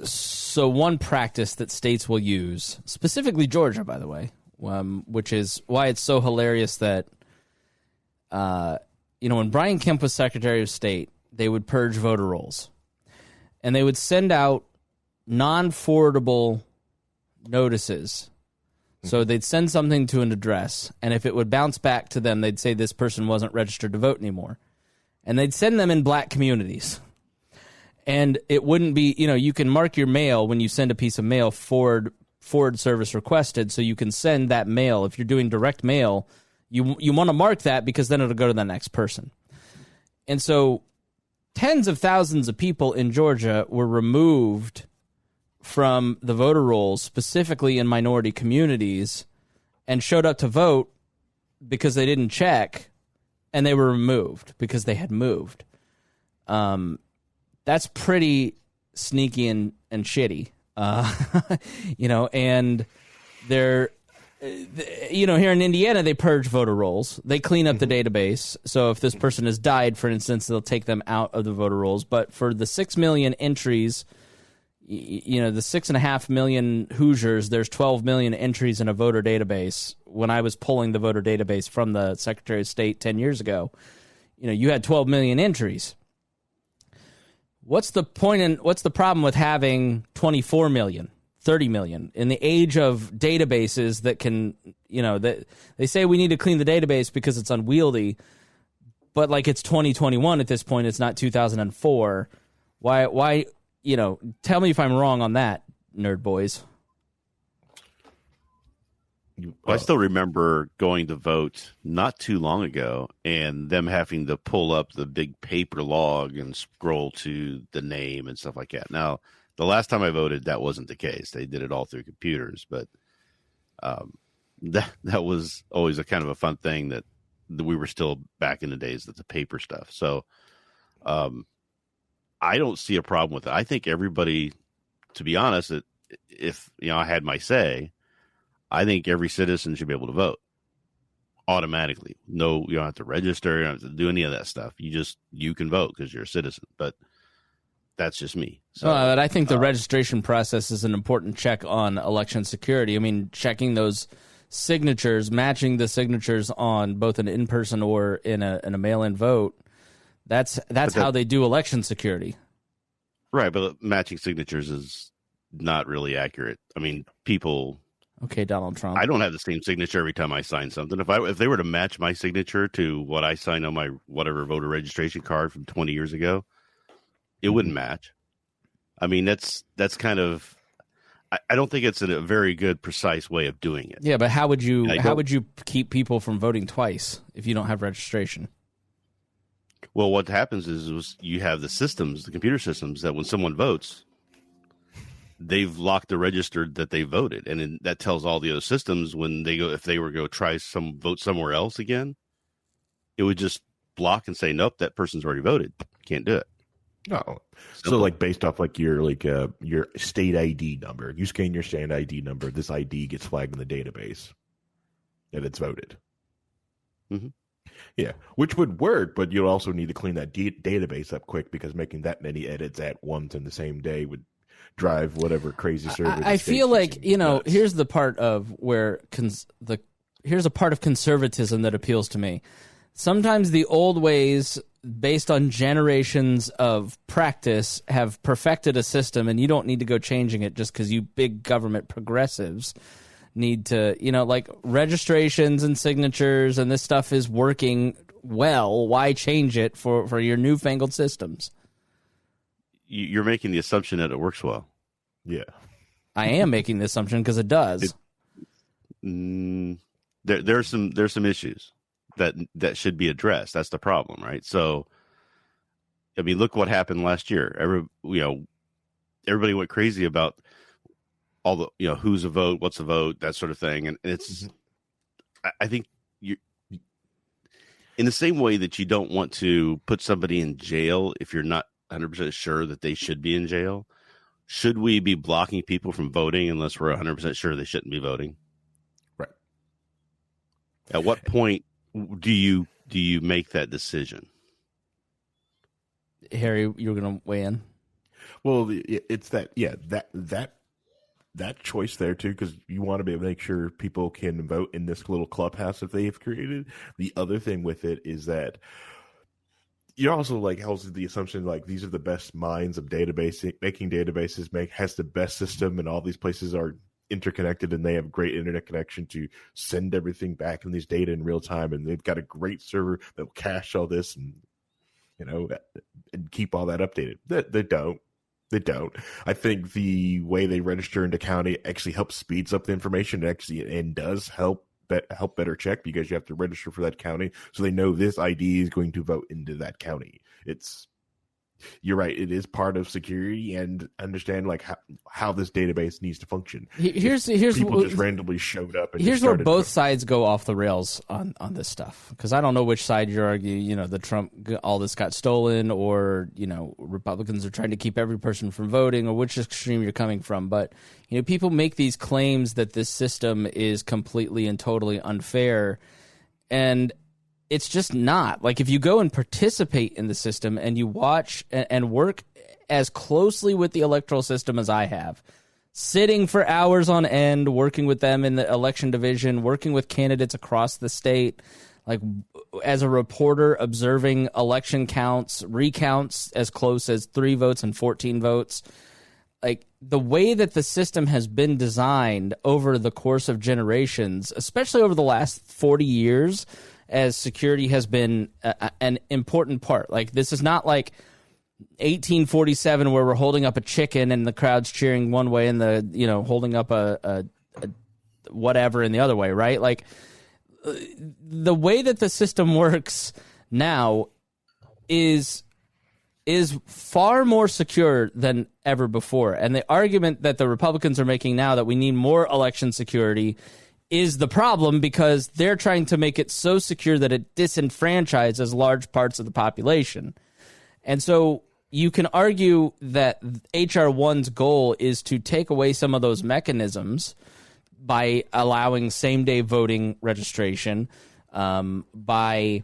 so one practice that states will use, specifically Georgia, by the way, which is why it's so hilarious that you know, when Brian Kemp was Secretary of State, they would purge voter rolls, and they would send out non-forwardable notices. So they'd send something to an address, and if it would bounce back to them, they'd say this person wasn't registered to vote anymore. And they'd send them in black communities. And it wouldn't be, you know, you can mark your mail when you send a piece of mail forward service requested, so you can send that mail. If you're doing direct mail, You want to mark that because then it'll go to the next person. And so tens of thousands of people in Georgia were removed from the voter rolls, specifically in minority communities, and showed up to vote because they didn't check, and they were removed because they had moved. That's pretty sneaky and shitty, and they're, here in Indiana, they purge voter rolls. They clean up the database. So if this person has died, for instance, they'll take them out of the voter rolls. But for the 6 million entries, the 6.5 million Hoosiers, there's 12 million entries in a voter database. When I was pulling the voter database from the Secretary of State 10 years ago, you had 12 million entries. What's the problem with having 24 million, 30 million in the age of databases that can, that they say we need to clean the database because it's unwieldy, but like it's 2021 at this point, it's not 2004. Why, tell me if I'm wrong on that, nerd boys. I still remember going to vote not too long ago and them having to pull up the big paper log and scroll to the name and stuff like that. Now, the last time I voted, that wasn't the case. They did it all through computers, but that was always a kind of a fun thing that we were still back in the days of the paper stuff. So I don't see a problem with it. I think everybody, to be honest, if I had my say, I think every citizen should be able to vote automatically. No, you don't have to register. You don't have to do any of that stuff. You can vote because you're a citizen. But that's just me. So, but I think the registration process is an important check on election security. I mean, checking those signatures, matching the signatures on both an in-person or in a mail-in vote. That's how they do election security. Right, but matching signatures is not really accurate. I mean, people. Okay, Donald Trump. I don't have the same signature every time I sign something. If they were to match my signature to what I signed on my whatever voter registration card from 20 years ago, it wouldn't match. I mean, that's kind of. I don't think it's a very good, precise way of doing it. Yeah, but how would you keep people from voting twice if you don't have registration? Well, what happens is you have the systems, the computer systems, that when someone votes, they've locked the register that they voted, and that tells all the other systems when they go, if they were to go try vote somewhere else again, it would just block and say, nope, that person's already voted, can't do it. No, so like based off like your state ID number, you scan your state ID number, this ID gets flagged in the database, and it's voted. Mm-hmm. Yeah, which would work, but you'll also need to clean that database up quick because making that many edits at once in the same day would drive whatever crazy server. I feel like nuts. Here's the part of where here's a part of conservatism that appeals to me. Sometimes the old ways, based on generations of practice, have perfected a system, and you don't need to go changing it just because you big government progressives need to, like registrations and signatures and this stuff is working well. Why change it for your newfangled systems? You're making the assumption that it works well. Yeah. I am making the assumption because it does. There's some issues that should be addressed. That's the problem, right? So, I mean, look what happened last year. Everybody went crazy about all the, who's a vote, what's a vote, that sort of thing. And it's, I think you, in the same way that you don't want to put somebody in jail if you're not 100% sure that they should be in jail, should we be blocking people from voting unless we're 100% sure they shouldn't be voting? Right. At what point do you make that decision? Harry, you were going to weigh in? Well, it's that choice there too, because you want to be able to make sure people can vote in this little clubhouse that they've created. The other thing with it is that you're also holds the assumption these are the best minds of making databases, has the best system, and all these places are interconnected and they have great internet connection to send everything back in these data in real time, and they've got a great server that will cache all this and and keep all that updated. They don't. I think the way they register into county actually helps speeds up the information and does help help better check, because you have to register for that county, so they know this ID is going to vote into that county. You're right. It is part of security, and understand like how this database needs to function. Here's people just randomly showed up. And here's where both sides go off the rails on this stuff, because I don't know which side you're arguing. The Trump, all this got stolen, or Republicans are trying to keep every person from voting, or which extreme you're coming from. But people make these claims that this system is completely and totally unfair, and it's just not. Like, if you go and participate in the system and you watch and work as closely with the electoral system as I have, sitting for hours on end, working with them in the election division, working with candidates across the state, like as a reporter, observing election counts, recounts as close as 3 votes and 14 votes, like the way that the system has been designed over the course of generations, especially over the last 40 years, as security has been an important part. Like, this is not like 1847 where we're holding up a chicken and the crowd's cheering one way and the holding up a whatever in the other way, right? Like, the way that the system works now is far more secure than ever before. And the argument that the Republicans are making now, that we need more election security, is the problem, because they're trying to make it so secure that it disenfranchises large parts of the population. And so you can argue that HR-1's goal is to take away some of those mechanisms by allowing same-day voting registration, by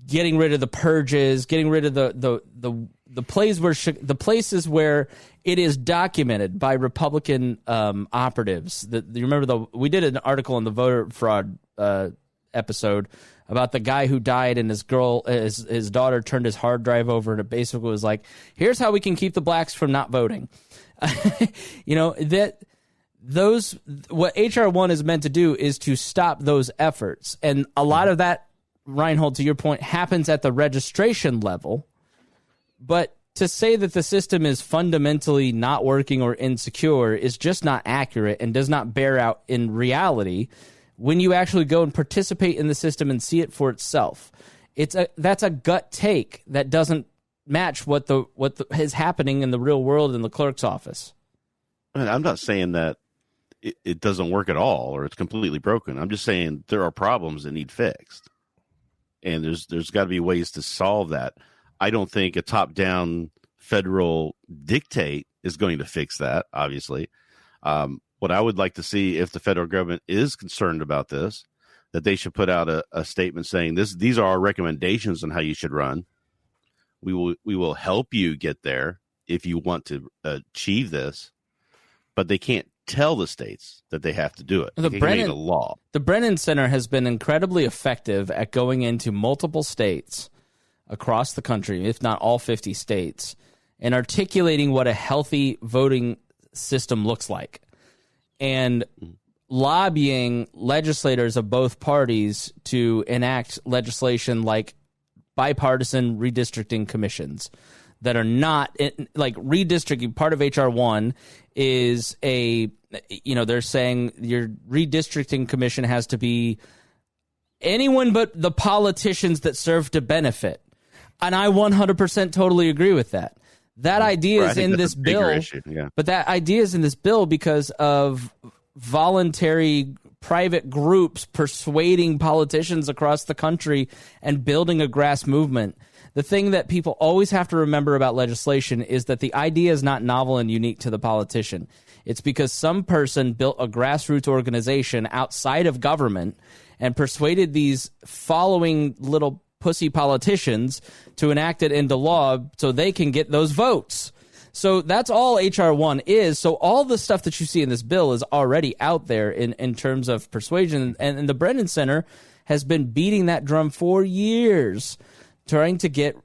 getting rid of the purges, getting rid of the places where it is documented by Republican operatives. You remember we did an article on the voter fraud episode about the guy who died, and his daughter turned his hard drive over, and it basically was like, here's how we can keep the blacks from not voting. What HR-1 is meant to do is to stop those efforts, and a lot of that, Rhinehold, to your point, happens at the registration level. But to say that the system is fundamentally not working or insecure is just not accurate and does not bear out in reality when you actually go and participate in the system and see it for itself. That's a gut take that doesn't match what is happening in the real world in the clerk's office. I mean, I'm not saying that it doesn't work at all or it's completely broken. I'm just saying there are problems that need fixed. And there's got to be ways to solve that. I don't think a top-down federal dictate is going to fix that, obviously. What I would like to see, if the federal government is concerned about this, that they should put out a statement saying these are our recommendations on how you should run. We will help you get there if you want to achieve this, but they can't tell the states that they have to do it. They can make a law. The Brennan Center has been incredibly effective at going into multiple states across the country, if not all 50 states, and articulating what a healthy voting system looks like, and lobbying legislators of both parties to enact legislation like bipartisan redistricting commissions that are not like redistricting. Part of HR-1 is they're saying your redistricting commission has to be anyone but the politicians that serve to benefit. And I 100% totally agree with that. That idea is in this bill, but that idea is in this bill because of voluntary private groups persuading politicians across the country and building a grass movement. The thing that people always have to remember about legislation is that the idea is not novel and unique to the politician. It's because some person built a grassroots organization outside of government and persuaded these following little pussy politicians to enact it into law so they can get those votes. So that's all HR-1 is. So all the stuff that you see in this bill is already out there in terms of persuasion. And the Brennan Center has been beating that drum for years, trying to get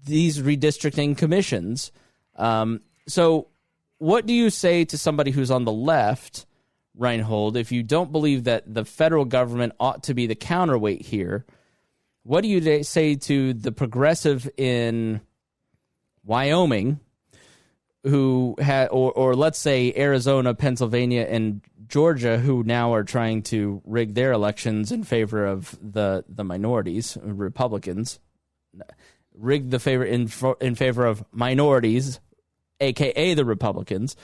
these redistricting commissions. So what do you say to somebody who's on the left, Rhinehold, if you don't believe that the federal government ought to be the counterweight here? What do you say to the progressive in Wyoming who had, or let's say Arizona, Pennsylvania, and Georgia, who now are trying to rig their elections in favor of the minorities, Republicans, rig the favor in favor of minorities, aka the Republicans,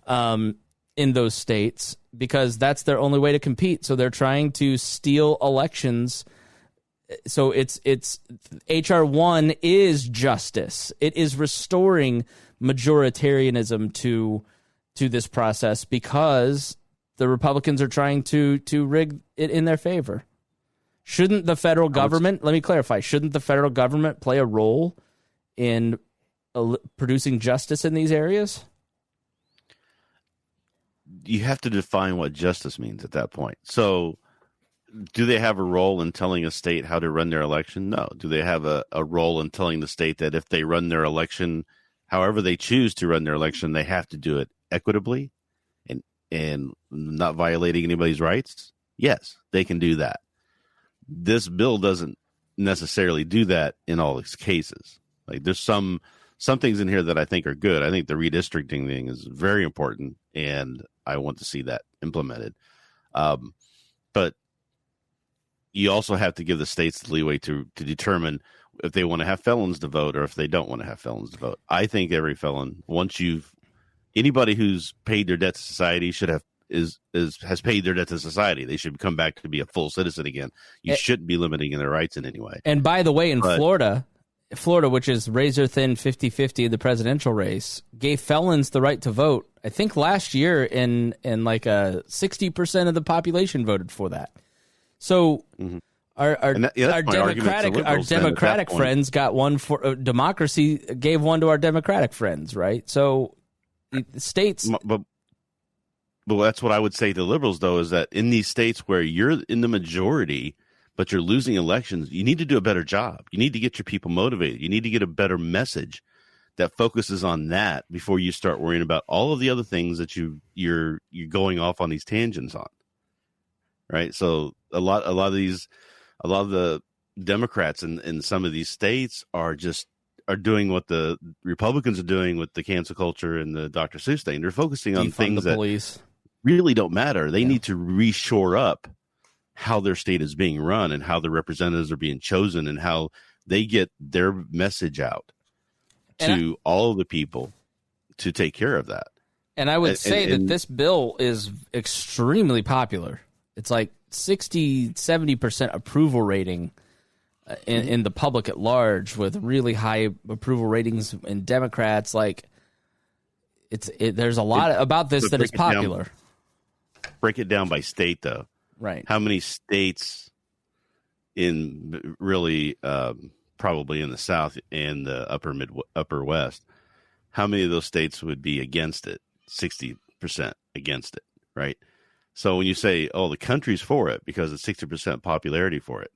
in those states, because that's their only way to compete. So they're trying to steal elections. So it's HR-1 is justice. It is restoring majoritarianism to this process because the Republicans are trying to rig it in their favor. Shouldn't the federal government, let me clarify, shouldn't the federal government play a role in producing justice in these areas? You have to define what justice means at that point. So do they have a role in telling a state how to run their election? No. Do they have a role in telling the state that if they run their election, however they choose to run their election, they have to do it equitably and not violating anybody's rights? Yes, they can do that. This bill doesn't necessarily do that in all these cases. Like there's some things in here that I think are good. I think the redistricting thing is very important, and I want to see that implemented. But you also have to give the states the leeway to determine if they want to have felons to vote or if they don't want to have felons to vote. I think every felon, anybody who's paid their debt to society has paid their debt to society. They should come back to be a full citizen again. You shouldn't be limiting their rights in any way. And by the way, in Florida, which is razor thin 50-50 in the presidential race, gave felons the right to vote. I think last year in like 60% of the population voted for that. So our Democratic friends got one for democracy, gave one to our Democratic friends, right? So states, but that's what I would say to liberals, though, is that in these states where you're in the majority, but you're losing elections, you need to do a better job. You need to get your people motivated. You need to get a better message that focuses on that before you start worrying about all of the other things that you're going off on these tangents on. Right. So a lot of the Democrats in some of these states are doing what the Republicans are doing with the cancel culture and the Dr. Seuss thing. They're focusing on things that really don't matter. They need to reshore up how their state is being run and how the representatives are being chosen and how they get their message out to all of the people to take care of that. And I would say that this bill is extremely popular. It's like 60-70% approval rating in the public at large, with really high approval ratings in Democrats. Like there's a lot about this that is popular. Break it down by state, though. Right. How many states in really probably in the South and the upper West, how many of those states would be against it? 60% against it, right? So when you say, oh, the country's for it because it's 60% popularity for it,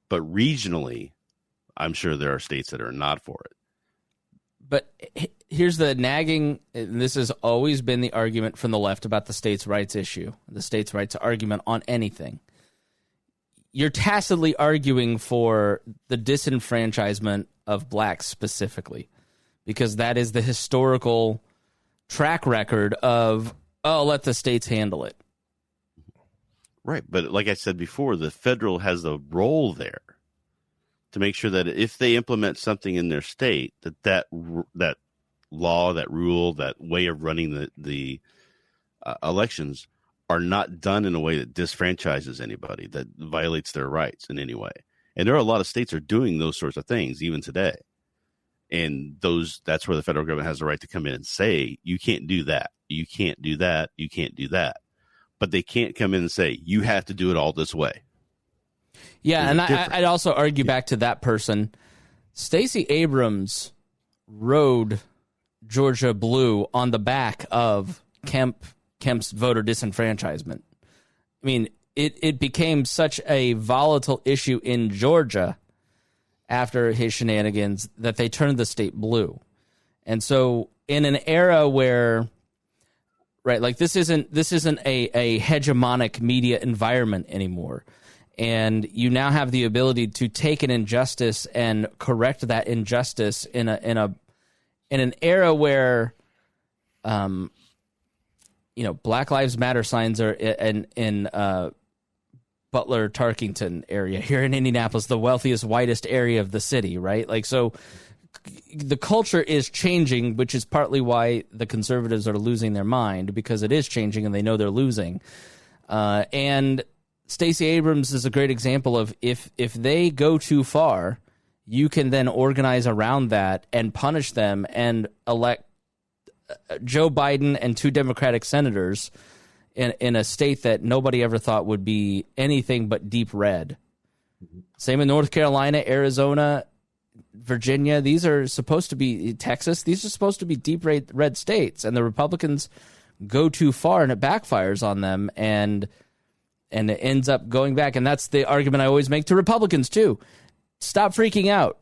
but regionally, I'm sure there are states that are not for it. But here's the nagging, and this has always been the argument from the left about the states' rights issue, the states' rights argument on anything. You're tacitly arguing for the disenfranchisement of blacks specifically, because that is the historical track record of, oh, let the states handle it. Right, but like I said before, the federal has a role there to make sure that if they implement something in their state, that law, that rule, that way of running the elections are not done in a way that disfranchises anybody, that violates their rights in any way. And there are a lot of states that are doing those sorts of things even today. And that's where the federal government has the right to come in and say, you can't do that. You can't do that. You can't do that. But they can't come in and say, you have to do it all this way. Yeah, and I'd also argue back to that person. Stacey Abrams rode Georgia blue on the back of Kemp's voter disenfranchisement. I mean, it became such a volatile issue in Georgia after his shenanigans that they turned the state blue. And so in an era where, right, like this isn't a hegemonic media environment anymore. And you now have the ability to take an injustice and correct that injustice in an era where Black Lives Matter signs are in Butler Tarkington area here in Indianapolis, the wealthiest, whitest area of the city, right? Like, so the culture is changing, which is partly why the conservatives are losing their mind, because it is changing and they know they're losing. And Stacey Abrams is a great example of if they go too far, you can then organize around that and punish them and elect Joe Biden and 2 Democratic senators in a state that nobody ever thought would be anything but deep red. Same in North Carolina, Arizona, Virginia. These are supposed to be Texas. These are supposed to be deep red states, and the Republicans go too far, and it backfires on them, and it ends up going back. And that's the argument I always make to Republicans too. Stop freaking out.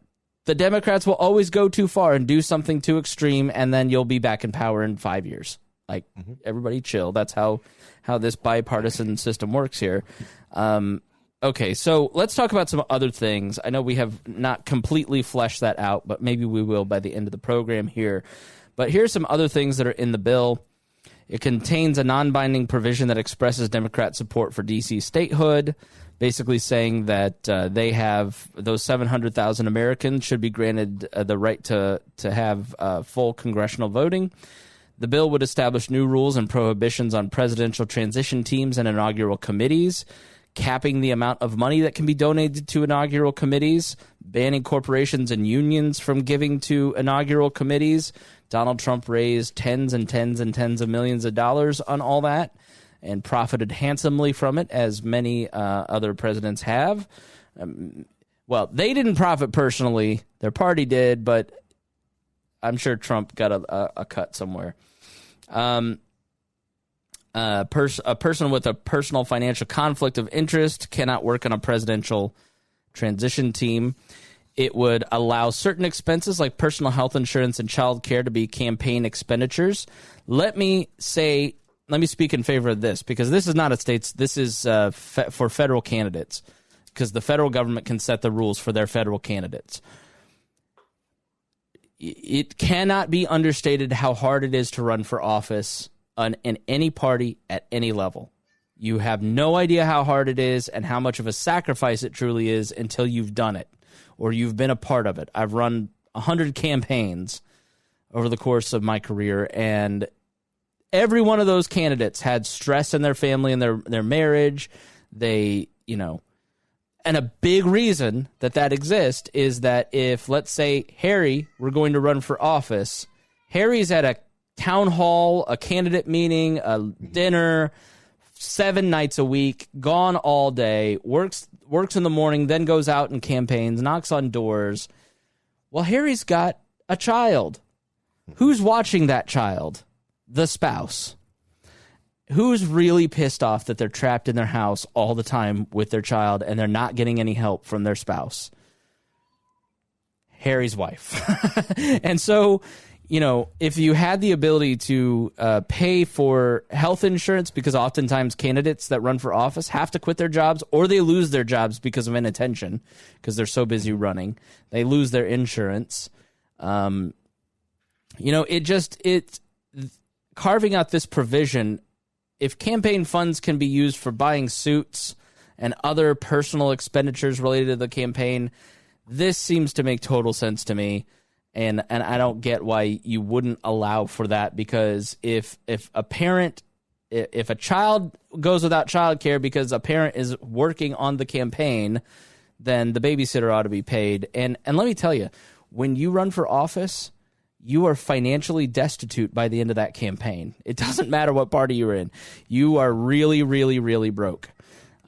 The Democrats will always go too far and do something too extreme, and then you'll be back in power in 5 years. Like, everybody chill. That's how this bipartisan system works here. Okay, so let's talk about some other things. I know we have not completely fleshed that out, but maybe we will by the end of the program here. But here's some other things that are in the bill. It contains a non-binding provision that expresses Democrat support for D.C. statehood, basically saying that they have those 700,000 Americans should be granted the right to have full congressional voting. The bill would establish new rules and prohibitions on presidential transition teams and inaugural committees, capping the amount of money that can be donated to inaugural committees, banning corporations and unions from giving to inaugural committees. Donald Trump raised tens and tens and tens of millions of dollars on all that and profited handsomely from it, as many other presidents have. Well, they didn't profit personally. Their party did, but I'm sure Trump got a cut somewhere. A person with a personal financial conflict of interest cannot work on a presidential transition team. It would allow certain expenses like personal health insurance and child care to be campaign expenditures. Let me speak in favor of this, because this is not a state's. This is for federal candidates, because the federal government can set the rules for their federal candidates. It cannot be understated how hard it is to run for office in any party at any level. You have no idea how hard it is and how much of a sacrifice it truly is until you've done it or you've been a part of it. I've run 100 campaigns over the course of my career, and every one of those candidates had stress in their family and their marriage. And a big reason that exists is that if, let's say, Harry were going to run for office, Harry's at a town hall, a candidate meeting, a dinner, 7 nights a week, gone all day, works in the morning, then goes out and campaigns, knocks on doors. Well, Harry's got a child. Who's watching that child? The spouse. Who's really pissed off that they're trapped in their house all the time with their child and they're not getting any help from their spouse? Harry's wife. And so, if you had the ability to pay for health insurance, because oftentimes candidates that run for office have to quit their jobs or they lose their jobs because of inattention, because they're so busy running. They lose their insurance. It's carving out this provision. If campaign funds can be used for buying suits and other personal expenditures related to the campaign, this seems to make total sense to me. And I don't get why you wouldn't allow for that, because if a child goes without childcare because a parent is working on the campaign, then the babysitter ought to be paid. And let me tell you, when you run for office, you are financially destitute by the end of that campaign. It doesn't matter what party you're in. You are really, really, really broke.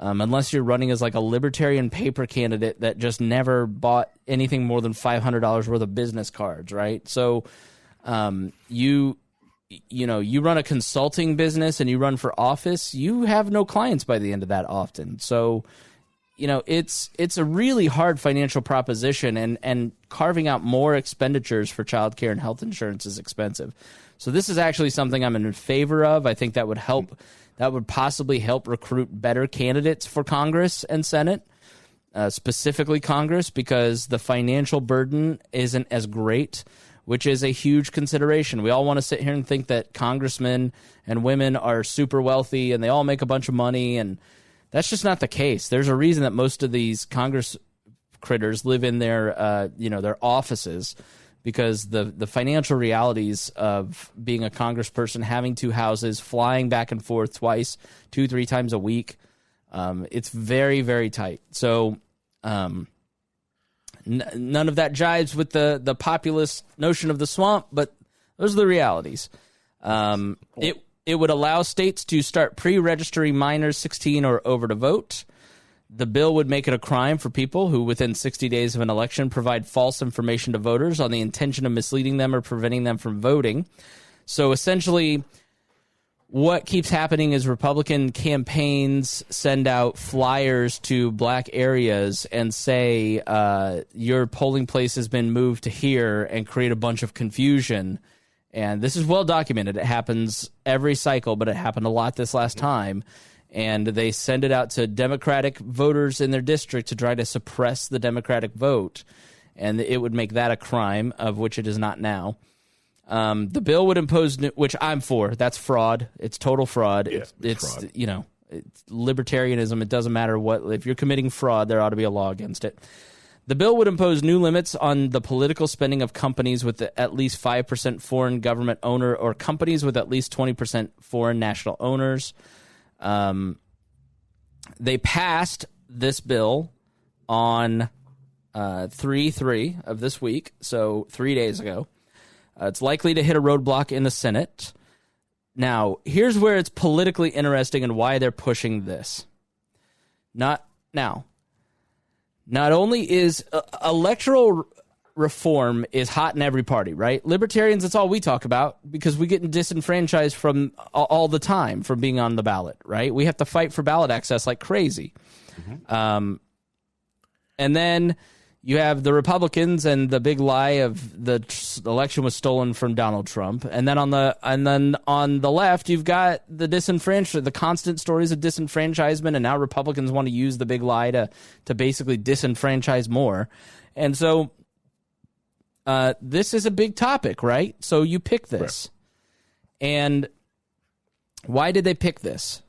Unless you're running as like a libertarian paper candidate that just never bought anything more than $500 worth of business cards, right? So you run a consulting business and you run for office, you have no clients by the end of that often. So it's a really hard financial proposition, and carving out more expenditures for childcare and health insurance is expensive. So this is actually something I'm in favor of. I think that would help. That would possibly help recruit better candidates for Congress and Senate, specifically Congress, because the financial burden isn't as great which is a huge consideration. We all want to sit here and think that congressmen and women are super wealthy and they all make a bunch of money, and that's just not the case. There's a reason that most of these Congress critters live in their their offices, because the financial realities of being a congressperson, having 2 houses, flying back and forth twice, 2-3 times a week, it's very, very tight. So none of that jives with the populist notion of the swamp, but those are the realities. It would allow states to start pre-registering minors 16 or over to vote. The bill would make it a crime for people who, within 60 days of an election, provide false information to voters on the intention of misleading them or preventing them from voting. So essentially, what keeps happening is Republican campaigns send out flyers to black areas and say, your polling place has been moved to here, and create a bunch of confusion. And this is well documented. It happens every cycle, but it happened a lot this last time. And they send it out to Democratic voters in their district to try to suppress the Democratic vote. And it would make that a crime, of which it is not now. The bill would impose, which I'm for. That's fraud. It's total fraud. Yeah, it's fraud. It's libertarianism. It doesn't matter what. If you're committing fraud, there ought to be a law against it. The bill would impose new limits on the political spending of companies with at least 5% foreign government owner, or companies with at least 20% foreign national owners. They passed this bill on 3/3 of this week, so 3 days ago. It's likely to hit a roadblock in the Senate. Now, here's where it's politically interesting and why they're pushing this. Not only is electoral reform is hot in every party, right? Libertarians, that's all we talk about, because we get disenfranchised from all the time from being on the ballot, right? We have to fight for ballot access like crazy. Mm-hmm. And then you have the Republicans and the big lie of the election was stolen from Donald Trump. And then on the left, you've got the constant stories of disenfranchisement, and now Republicans want to use the big lie to basically disenfranchise more. And so this is a big topic, right? So you pick this. Right. And why did they pick this?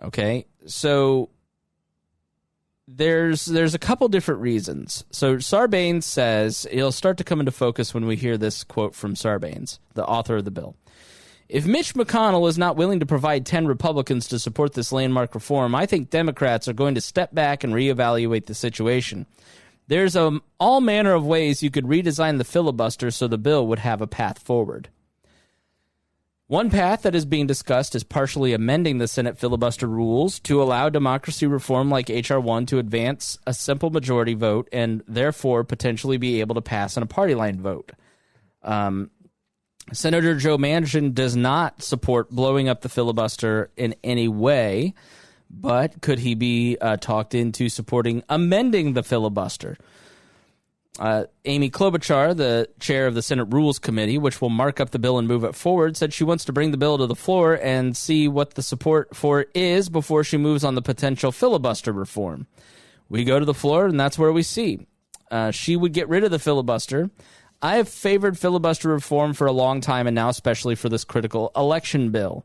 Okay, so there's a couple different reasons. So Sarbanes says, it'll start to come into focus when we hear this quote from Sarbanes, the author of the bill. If Mitch McConnell is not willing to provide 10 Republicans to support this landmark reform, I think Democrats are going to step back and reevaluate the situation. There's all manner of ways you could redesign the filibuster so the bill would have a path forward. One path that is being discussed is partially amending the Senate filibuster rules to allow democracy reform like HR-1 to advance a simple majority vote and therefore potentially be able to pass on a party line vote. Senator Joe Manchin does not support blowing up the filibuster in any way, but could he be talked into supporting amending the filibuster? Amy Klobuchar, the chair of the Senate Rules Committee, which will mark up the bill and move it forward, said she wants to bring the bill to the floor and see what the support for it is before she moves on the potential filibuster reform. We go to the floor, and that's where we see. She would get rid of the filibuster. I have favored filibuster reform for a long time, and now especially for this critical election bill.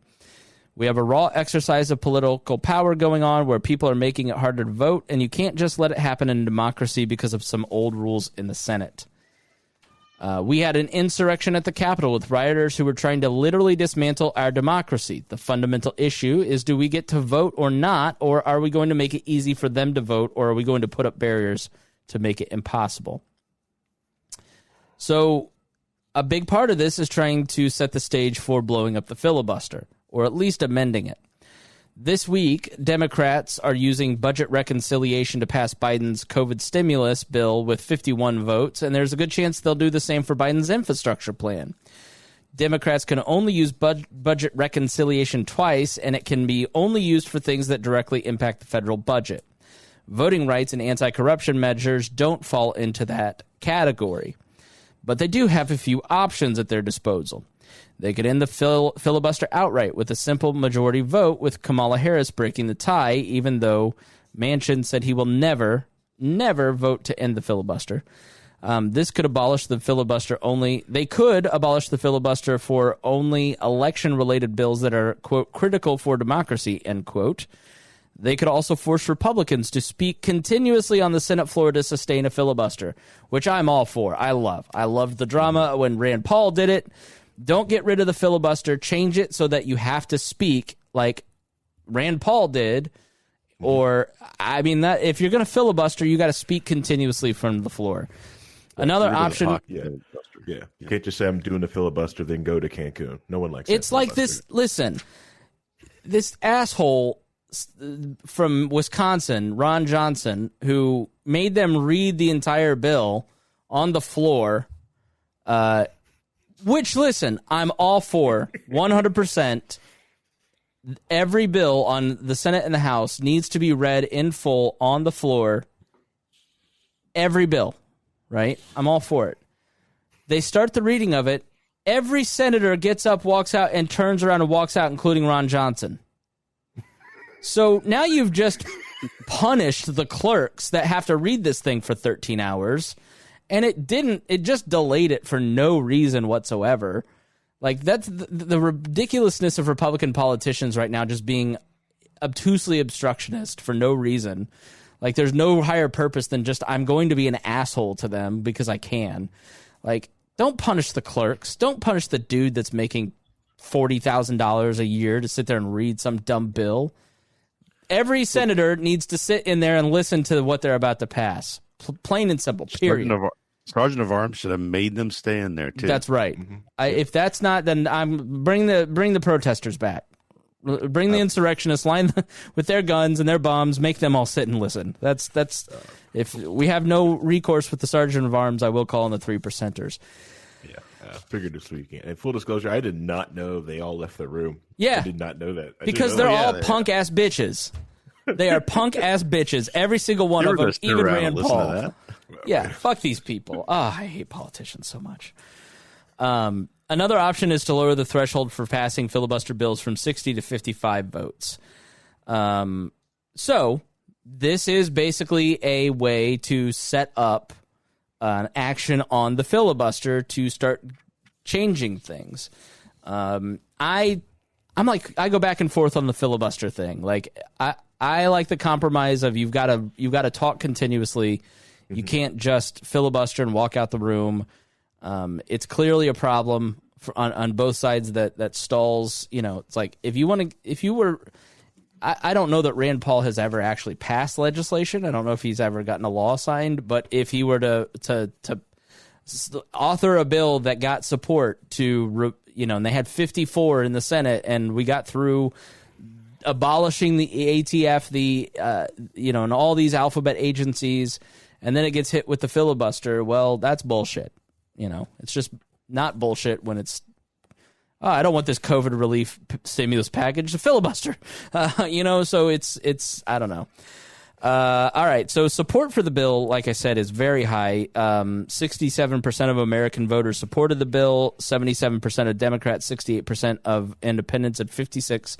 We have a raw exercise of political power going on where people are making it harder to vote, and you can't just let it happen in a democracy because of some old rules in the Senate. We had an insurrection at the Capitol with rioters who were trying to literally dismantle our democracy. The fundamental issue is, do we get to vote or not, or are we going to make it easy for them to vote, or are we going to put up barriers to make it impossible? So a big part of this is trying to set the stage for blowing up the filibuster, or at least amending it. This week, Democrats are using budget reconciliation to pass Biden's COVID stimulus bill with 51 votes, and there's a good chance they'll do the same for Biden's infrastructure plan. Democrats can only use budget reconciliation twice, and it can be only used for things that directly impact the federal budget. Voting rights and anti-corruption measures don't fall into that category, but they do have a few options at their disposal. They could end the filibuster outright with a simple majority vote, with Kamala Harris breaking the tie, even though Manchin said he will never vote to end the filibuster. This could abolish the filibuster only. They could abolish the filibuster for only election-related bills that are, quote, critical for democracy, end quote. They could also force Republicans to speak continuously on the Senate floor to sustain a filibuster, which I'm all for. I loved the drama when Rand Paul did it. Don't get rid of the filibuster. Change it so that you have to speak like Rand Paul did. Or, I mean, that if you're going to filibuster, you got to speak continuously from the floor. Another option. Yeah. You can't just say I'm doing the filibuster, then go to Cancun. No one likes that. It's like this. Listen, this asshole from Wisconsin, Ron Johnson, who made them read the entire bill on the floor, which, listen, I'm all for 100%. Every bill on the Senate and the House needs to be read in full on the floor. Every bill, right? I'm all for it. They start the reading of it. Every senator gets up, walks out, and turns around and walks out, including Ron Johnson. So now you've just punished the clerks that have to read this thing for 13 hours, and it just delayed it for no reason whatsoever. Like, that's the ridiculousness of Republican politicians right now just being obtusely obstructionist for no reason. Like, there's no higher purpose than just, I'm going to be an asshole to them because I can. Like, don't punish the clerks. Don't punish the dude that's making $40,000 a year to sit there and read some dumb bill. Every senator needs to sit in there and listen to what they're about to pass. Plain and simple, period. Sergeant of Arms should have made them stay in there, too. That's right. If that's not, then bring the protesters back. Bring the insurrectionists, line with their guns and their bombs, make them all sit and listen. That's if we have no recourse with the Sergeant of Arms, I will call on the 3%ers. Yeah, figured this weekend. And full disclosure, I did not know they all left the room. Yeah. I did not know that. Because they're all punk-ass bitches. They are punk-ass bitches. Every single one of them, even Rand Paul. Yeah, fuck these people. Oh, I hate politicians so much. Another option is to lower the threshold for passing filibuster bills from 60 to 55 votes. So this is basically a way to set up an action on the filibuster to start changing things. I go back and forth on the filibuster thing. Like, I like the compromise of you've got to talk continuously. You can't just filibuster and walk out the room. It's clearly a problem on both sides that stalls. You know, it's like I don't know that Rand Paul has ever actually passed legislation. I don't know if he's ever gotten a law signed, but if he were to author a bill that got support and they had 54 in the Senate, and we got through abolishing the ATF, and all these alphabet agencies, and then it gets hit with the filibuster. Well, that's bullshit. It's just not bullshit when it's, I don't want this COVID relief stimulus package, the filibuster. So it's I don't know. All right, so support for the bill, like I said, is very high. 67% of American voters supported the bill, 77% of Democrats, 68% of independents, and 56%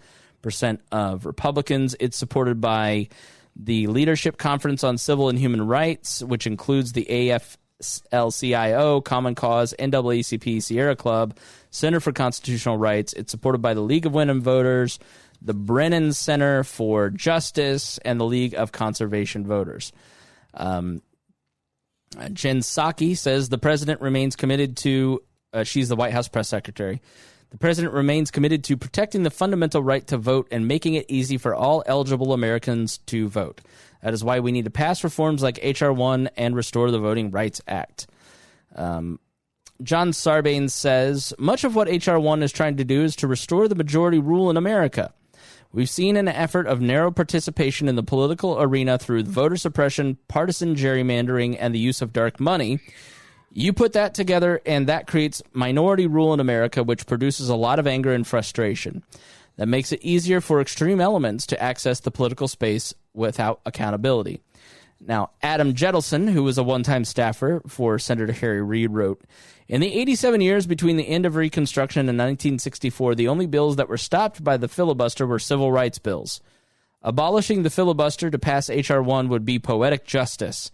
of Republicans. It's supported by the Leadership Conference on Civil and Human Rights, which includes the AFL-CIO, Common Cause, NAACP, Sierra Club, Center for Constitutional Rights. It's supported by the League of Women Voters, the Brennan Center for Justice, and the League of Conservation Voters. Jen Psaki says the president remains committed to, she's the White House press secretary, the president remains committed to protecting the fundamental right to vote and making it easy for all eligible Americans to vote. That is why we need to pass reforms like HR-1 and restore the Voting Rights Act. John Sarbanes says, much of what HR-1 is trying to do is to restore the majority rule in America. We've seen an effort of narrow participation in the political arena through voter suppression, partisan gerrymandering, and the use of dark money. You put that together, and that creates minority rule in America, which produces a lot of anger and frustration. That makes it easier for extreme elements to access the political space without accountability. Now, Adam Jettleson, who was a one-time staffer for Senator Harry Reid, wrote, in the 87 years between the end of Reconstruction and 1964, the only bills that were stopped by the filibuster were civil rights bills. Abolishing the filibuster to pass H.R. 1 would be poetic justice.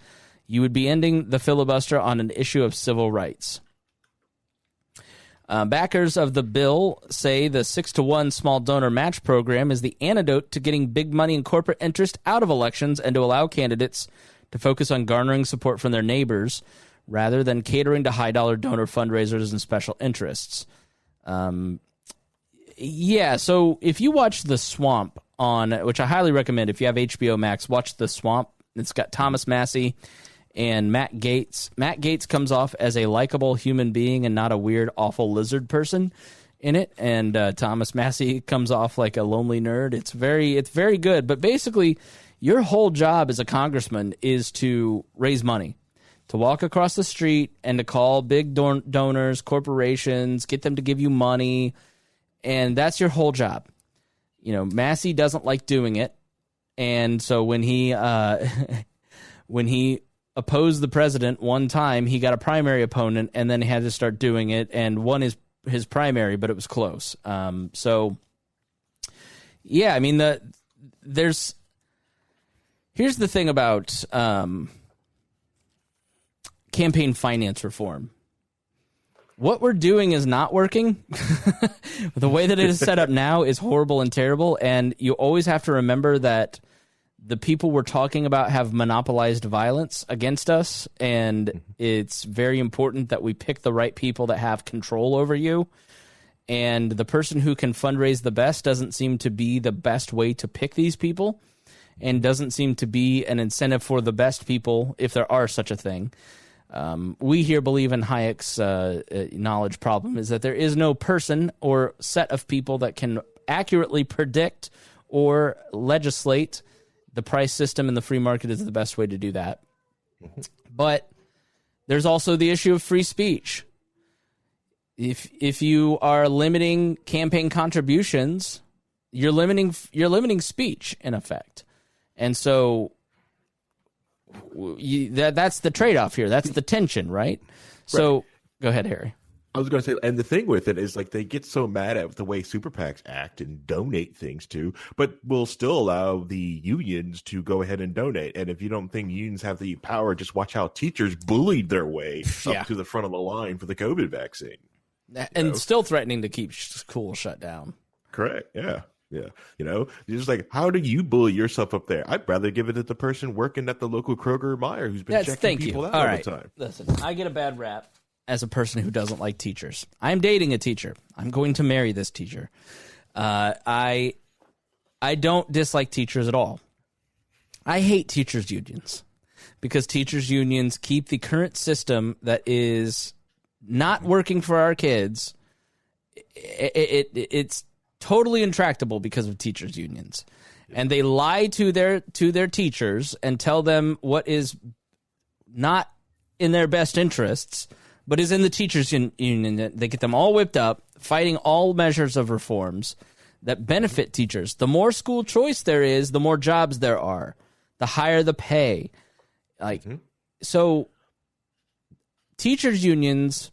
You would be ending the filibuster on an issue of civil rights. Backers of the bill say the 6-to-1 small donor match program is the antidote to getting big money and corporate interest out of elections and to allow candidates to focus on garnering support from their neighbors rather than catering to high-dollar donor fundraisers and special interests. Yeah, so if you watch The Swamp on, which I highly recommend if you have HBO Max, watch The Swamp. It's got Thomas Massey and Matt Gaetz. Matt Gaetz comes off as a likable human being and not a weird, awful lizard person in it. And Thomas Massey comes off like a lonely nerd. It's very good. But basically, your whole job as a congressman is to raise money, to walk across the street and to call big donors, corporations, get them to give you money. And that's your whole job. You know, Massey doesn't like doing it. And so when he opposed the president one time, he got a primary opponent and then he had to start doing it and won his primary, but it was close. So, yeah, I mean, here's the thing about campaign finance reform. What we're doing is not working. The way that it is set up now is horrible and terrible, and you always have to remember that the people we're talking about have monopolized violence against us, and it's very important that we pick the right people that have control over you. And the person who can fundraise the best doesn't seem to be the best way to pick these people, and doesn't seem to be an incentive for the best people, if there are such a thing. We here believe in Hayek's knowledge problem is that there is no person or set of people that can accurately predict or legislate the price system, and the free market is the best way to do that. But there's also the issue of free speech. If you are limiting campaign contributions, you're limiting speech in effect. And so that's the trade-off here. That's the tension, right? So go ahead, Harry. I was going to say, and the thing with it is, like, they get so mad at the way super PACs act and donate things to, but will still allow the unions to go ahead and donate. And if you don't think unions have the power, just watch how teachers bullied their way up to the front of the line for the COVID vaccine. And still threatening to keep schools shut down. Correct, yeah. Yeah, you know, you're just like, how do you bully yourself up there? I'd rather give it to the person working at the local Kroger or Meijer who's been checking people out all the time. Listen, I get a bad rap as a person who doesn't like teachers. I'm dating a teacher. I'm going to marry this teacher. I don't dislike teachers at all. I hate teachers' unions because teachers' unions keep the current system that is not working for our kids. It's totally intractable because of teachers' unions. And they lie to their teachers and tell them what is not in their best interests, but is in the teachers' union. They get them all whipped up, fighting all measures of reforms that benefit teachers. The more school choice there is, the more jobs there are, the higher the pay. So teachers' unions.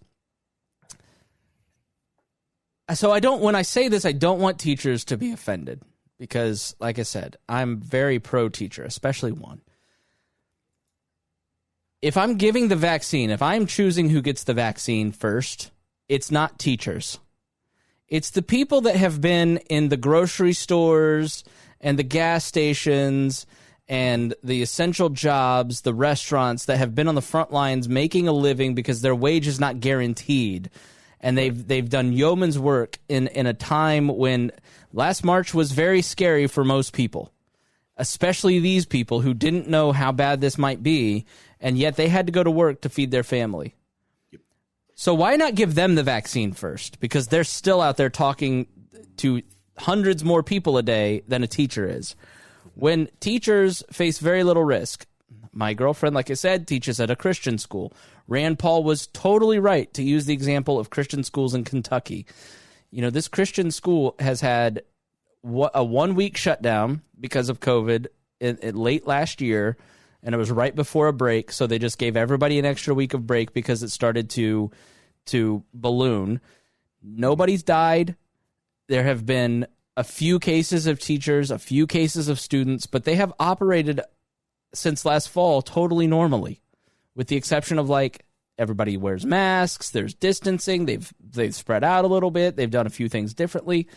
So when I say this, I don't want teachers to be offended because, like I said, I'm very pro-teacher, especially one. If I'm giving the vaccine, if I'm choosing who gets the vaccine first, it's not teachers. It's the people that have been in the grocery stores and the gas stations and the essential jobs, the restaurants that have been on the front lines making a living because their wage is not guaranteed. And they've done yeoman's work in a time when last March was very scary for most people, especially these people who didn't know how bad this might be, and yet they had to go to work to feed their family. Yep. So why not give them the vaccine first? Because they're still out there talking to hundreds more people a day than a teacher is. When teachers face very little risk, my girlfriend, like I said, teaches at a Christian school. Rand Paul was totally right to use the example of Christian schools in Kentucky. You know, this Christian school has had a 1 week shutdown because of COVID late last year, and it was right before a break, so they just gave everybody an extra week of break because it started to balloon. Nobody's died. There have been a few cases of teachers, a few cases of students, but they have operated since last fall totally normally. with the exception of like everybody wears masks, there's distancing, they've spread out a little bit, they've done a few things differently.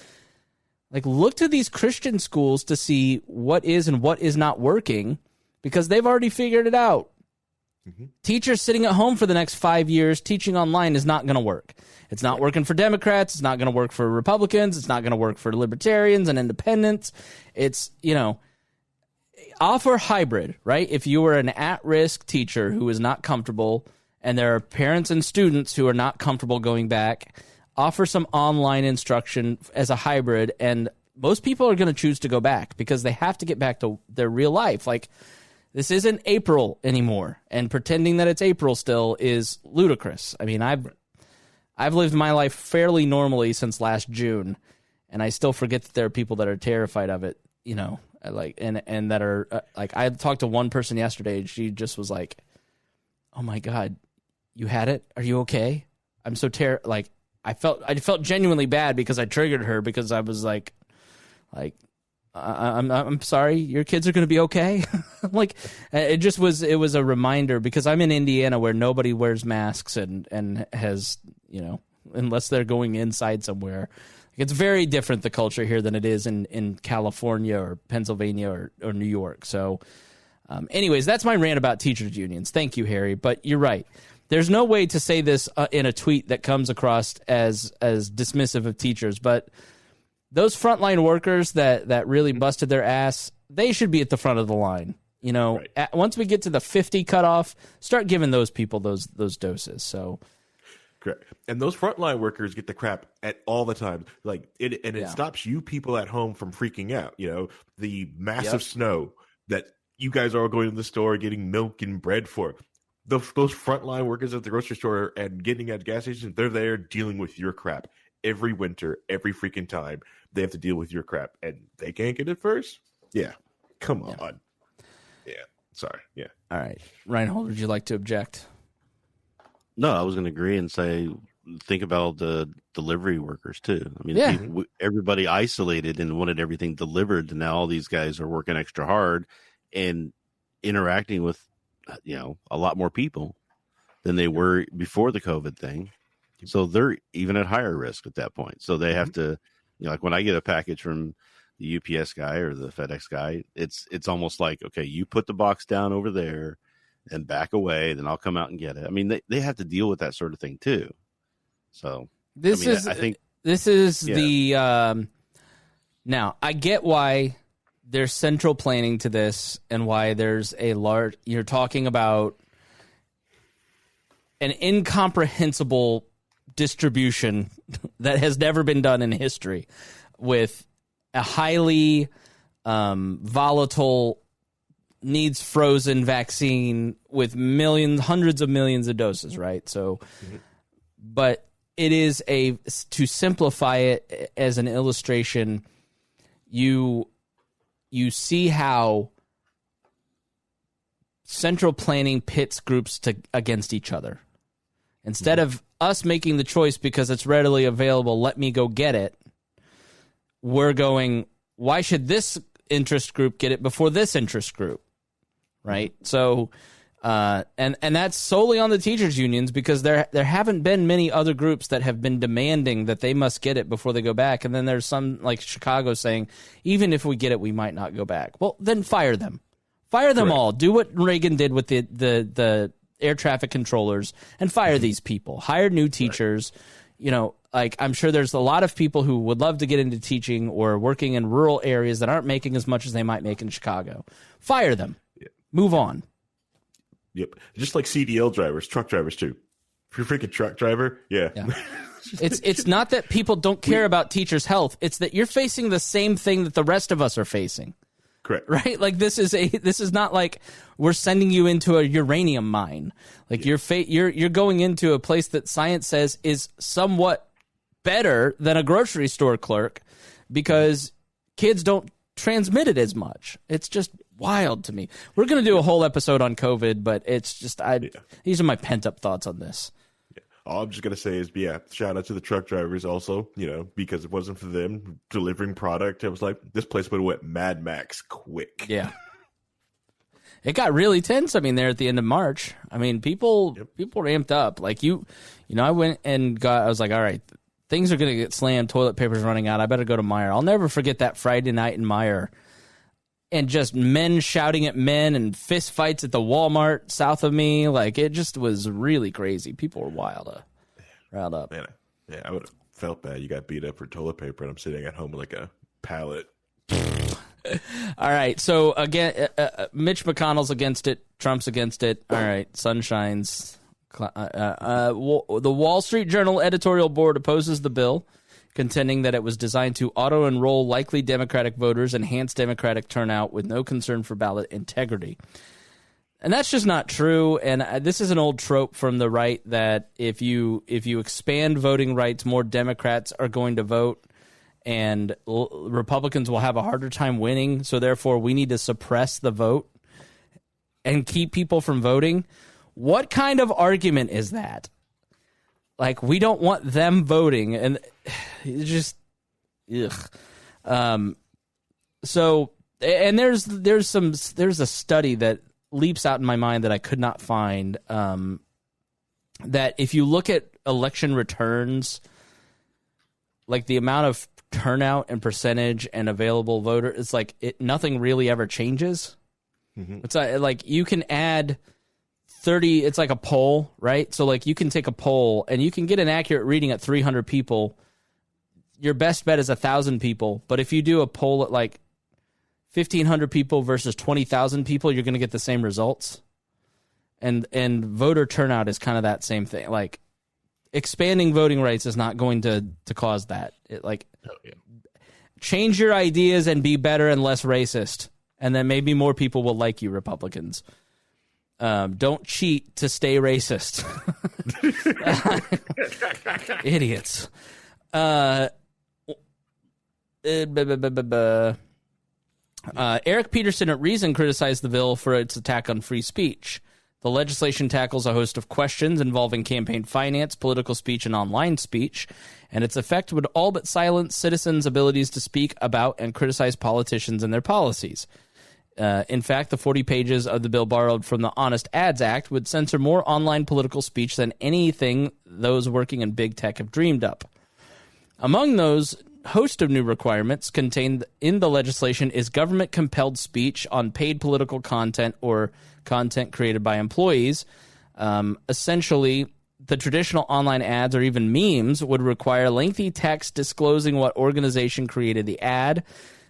Like, look to these Christian schools to see what is and what is not working, because they've already figured it out. Mm-hmm. Teachers sitting at home for the next 5 years teaching online is not going to work. It's not working for Democrats. It's not going to work for Republicans. It's not going to work for libertarians and independents. It's, offer hybrid, right? If you are an at-risk teacher who is not comfortable, and there are parents and students who are not comfortable going back, offer some online instruction as a hybrid, and most people are going to choose to go back because they have to get back to their real life. Like, this isn't April anymore, and pretending that it's April still is ludicrous. I mean, I've lived my life fairly normally since last June, and I still forget that there are people that are terrified of it, like, and that are like, I talked to one person yesterday, and she just was like, "Oh my God, you had it? Are you okay?" I'm so like, I felt genuinely bad because I triggered her, because I was like, I'm sorry, your kids are going to be okay. Like, it was a reminder, because I'm in Indiana where nobody wears masks and has, unless they're going inside somewhere. It's very different, the culture here, than it is in California or Pennsylvania or New York. So anyways, that's my rant about teachers unions. Thank you, Harry. But you're right. There's no way to say this in a tweet that comes across as dismissive of teachers, but those frontline workers that really busted their ass, they should be at the front of the line. Right. Once we get to the 50 cutoff, start giving those people those doses. So, correct. And those frontline workers get the crap at all the time. Like, it stops you people at home from freaking out. The massive snow that you guys are all going to the store getting milk and bread for. Those frontline workers at the grocery store and getting at gas stations, they're there dealing with your crap every winter, every freaking time. They have to deal with your crap, and they can't get it first? Yeah. Come on. Yeah. Sorry. Yeah. All right. Rhinehold, would you like to object? No, I was going to agree and say, think about the delivery workers too. I mean, everybody isolated and wanted everything delivered, and now all these guys are working extra hard and interacting with, a lot more people than they were before the COVID thing. So they're even at higher risk at that point. So they have to, like when I get a package from the UPS guy or the FedEx guy, it's almost like, okay, you put the box down over there and back away, then I'll come out and get it. I mean, they have to deal with that sort of thing too. So I think this is the now I get why there's central planning to this, and why there's you're talking about an incomprehensible distribution that has never been done in history, with a highly volatile, needs frozen vaccine with hundreds of millions of doses, right? So, but it is to simplify it as an illustration, you see how central planning pits groups against each other. Instead of us making the choice because it's readily available, let me go get it, we're going, why should this interest group get it before this interest group? Right? So, and that's solely on the teachers unions, because there haven't been many other groups that have been demanding that they must get it before they go back. And then there's some, like Chicago, saying, even if we get it, we might not go back. Well, then fire them. Fire them all. Do what Reagan did with the air traffic controllers, and fire these people. Hire new teachers. Like, I'm sure there's a lot of people who would love to get into teaching or working in rural areas that aren't making as much as they might make in Chicago. Fire them. Yeah. Move on. Yep. Just like CDL drivers, truck drivers too. If you're a freaking truck driver, yeah. It's not that people don't care about teachers' health. It's that you're facing the same thing that the rest of us are facing. Correct. Right? Like, this is not like we're sending you into a uranium mine. Like, you're going into a place that science says is somewhat better than a grocery store clerk, because kids don't transmit it as much. It's just wild to me. We're going to do a whole episode on COVID, but it's just these are my pent up thoughts on this. All I'm just going to say is, shout out to the truck drivers also, because if it wasn't for them delivering product, it was like, this place would have went Mad Max quick. Yeah. it got really tense. I mean, there at the end of March, I mean, people ramped up. Like I went and I was like, all right, things are going to get slammed. Toilet paper's running out. I better go to Meijer. I'll never forget that Friday night in Meijer. And just men shouting at men and fist fights at the Walmart south of me. Like, it just was really crazy. People were riled up. Man, yeah, I would have felt bad. You got beat up for toilet paper, and I'm sitting at home with like a pallet. All right. So, again, Mitch McConnell's against it. Trump's against it. All right. Sun shines. The Wall Street Journal editorial board opposes the bill, contending that it was designed to auto-enroll likely Democratic voters, enhance Democratic turnout with no concern for ballot integrity. And that's just not true. And this is an old trope from the right that if you expand voting rights, more Democrats are going to vote, and Republicans will have a harder time winning. So therefore, we need to suppress the vote and keep people from voting. What kind of argument is that? Like, we don't want them voting, and it's just, ugh. So, and there's a study that leaps out in my mind that I could not find. That if you look at election returns, like the amount of turnout and percentage and available voter, it's like nothing really ever changes. Mm-hmm. It's like you can add 30, it's like a poll, right? So like you can take a poll and you can get an accurate reading at 300 people. Your best bet is 1,000 people. But if you do a poll at like 1,500 people versus 20,000 people, you're going to get the same results. And voter turnout is kind of that same thing. Like expanding voting rights is not going to cause that. Change your ideas and be better and less racist. And then maybe more people will like you, Republicans. Don't cheat to stay racist. Idiots. Eric Peterson at Reason criticized the bill for its attack on free speech. The legislation tackles a host of questions involving campaign finance, political speech, and online speech, and its effect would all but silence citizens' abilities to speak about and criticize politicians and their policies. In fact, the 40 pages of the bill borrowed from the Honest Ads Act would censor more online political speech than anything those working in big tech have dreamed up. Among those host of new requirements contained in the legislation is government-compelled speech on paid political content or content created by employees. Essentially, the traditional online ads or even memes would require lengthy text disclosing what organization created the ad.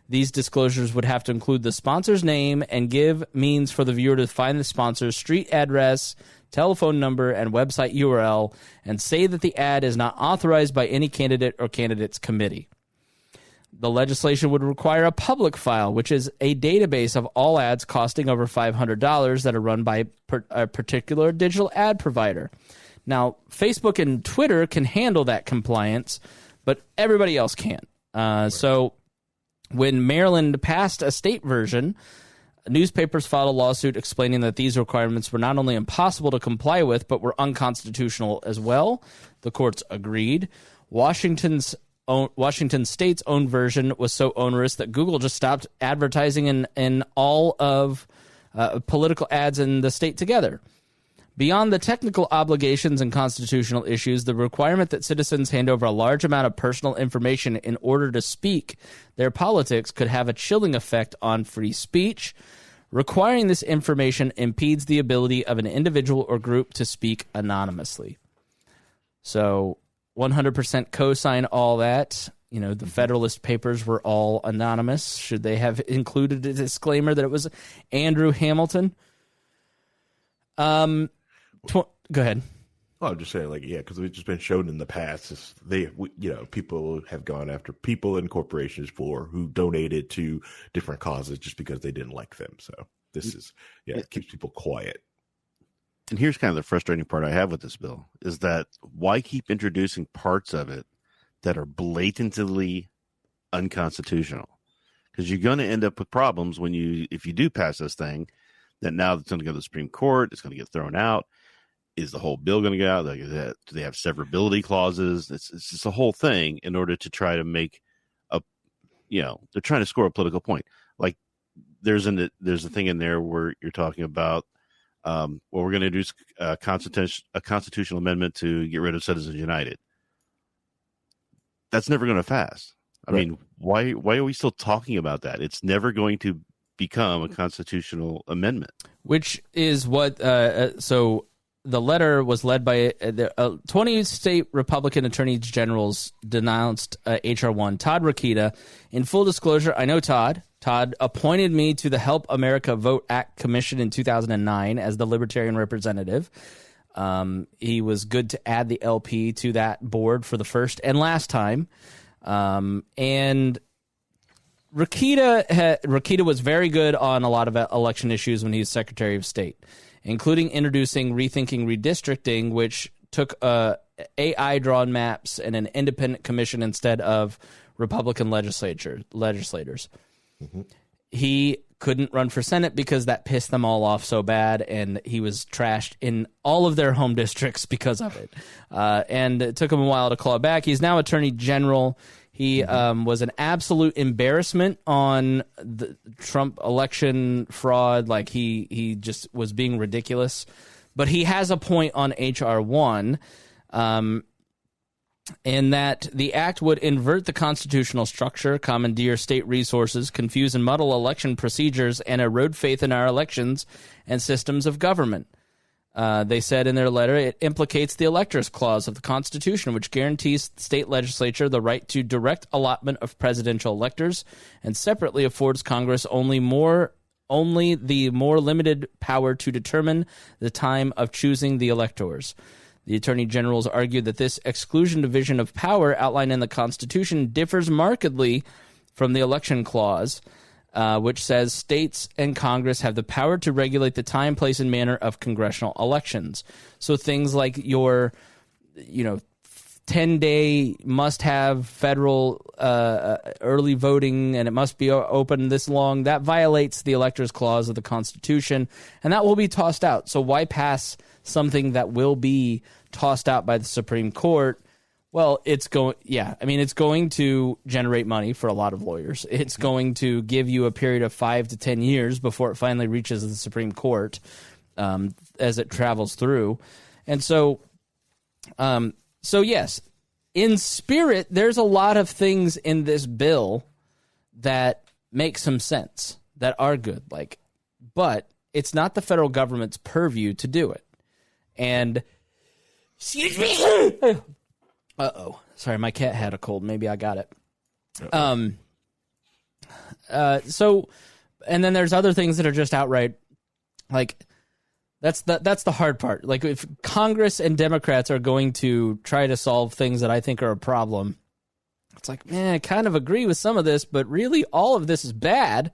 These disclosures would have to include the sponsor's name and give means for the viewer to find the sponsor's street address, telephone number, and website URL, and say that the ad is not authorized by any candidate or candidate's committee. The legislation would require a public file, which is a database of all ads costing over $500 that are run by a particular digital ad provider. Now, Facebook and Twitter can handle that compliance, but everybody else can't. So when Maryland passed a state version, newspapers filed a lawsuit explaining that these requirements were not only impossible to comply with, but were unconstitutional as well. The courts agreed. Washington State's own version was so onerous that Google just stopped advertising in all of political ads in the state together. Beyond the technical obligations and constitutional issues, the requirement that citizens hand over a large amount of personal information in order to speak their politics could have a chilling effect on free speech. Requiring this information impedes the ability of an individual or group to speak anonymously. So 100% co-sign all that. You know, the Federalist Papers were all anonymous. Should they have included a disclaimer that it was Andrew Hamilton? Go ahead. Well, I'm just saying, like, yeah, because it's just been shown in the past. People have gone after people and corporations who donated to different causes just because they didn't like them. So this is, it keeps people quiet. And here's kind of the frustrating part I have with this bill is that why keep introducing parts of it that are blatantly unconstitutional? Because you're going to end up with problems if you do pass this thing, that now it's going to go to the Supreme Court, it's going to get thrown out. Is the whole bill going to get out? Do they have severability clauses? It's just a whole thing in order to try to make they're trying to score a political point. Like there's a thing in there where you're talking about, well, we're going to introduce a constitutional amendment to get rid of Citizens United. That's never going to pass. I mean, why are we still talking about that? It's never going to become a constitutional amendment. Which is what, so the letter was led by 20 state Republican attorneys generals denounced HR-1. Todd Rokita. In full disclosure, I know Todd. Todd appointed me to the Help America Vote Act Commission in 2009 as the Libertarian representative. He was good to add the LP to that board for the first and last time. And Rokita was very good on a lot of election issues when he was Secretary of State, including introducing Rethinking Redistricting, which took AI-drawn maps and an independent commission instead of Republican legislators. Mm-hmm. He couldn't run for Senate because that pissed them all off so bad, and he was trashed in all of their home districts because of it. And it took him a while to claw back. He's now Attorney General. He was an absolute embarrassment on the Trump election fraud. Like, he just was being ridiculous. But he has a point on HR-1 in that the act would invert the constitutional structure, commandeer state resources, confuse and muddle election procedures, and erode faith in our elections and systems of government. They said in their letter, it implicates the Electors Clause of the Constitution, which guarantees the state legislature the right to direct allotment of presidential electors, and separately affords Congress only the more limited power to determine the time of choosing the electors. The Attorney Generals argued that this exclusion division of power outlined in the Constitution differs markedly from the Election Clause, which says states and Congress have the power to regulate the time, place, and manner of congressional elections. So things like your, 10-day must-have federal early voting, and it must be open this long, that violates the Electors Clause of the Constitution, and that will be tossed out. So why pass something that will be tossed out by the Supreme Court? Well, it's going to generate money for a lot of lawyers. It's going to give you a period of 5 to 10 years before it finally reaches the Supreme Court as it travels through. And so yes, in spirit, there's a lot of things in this bill that make some sense, that are good. But it's not the federal government's purview to do it. And excuse me. Uh-oh. Sorry, my cat had a cold. Maybe I got it. So, and then there's other things that are just outright, that's the hard part. Like, if Congress and Democrats are going to try to solve things that I think are a problem, it's like, man, I kind of agree with some of this, but really all of this is bad,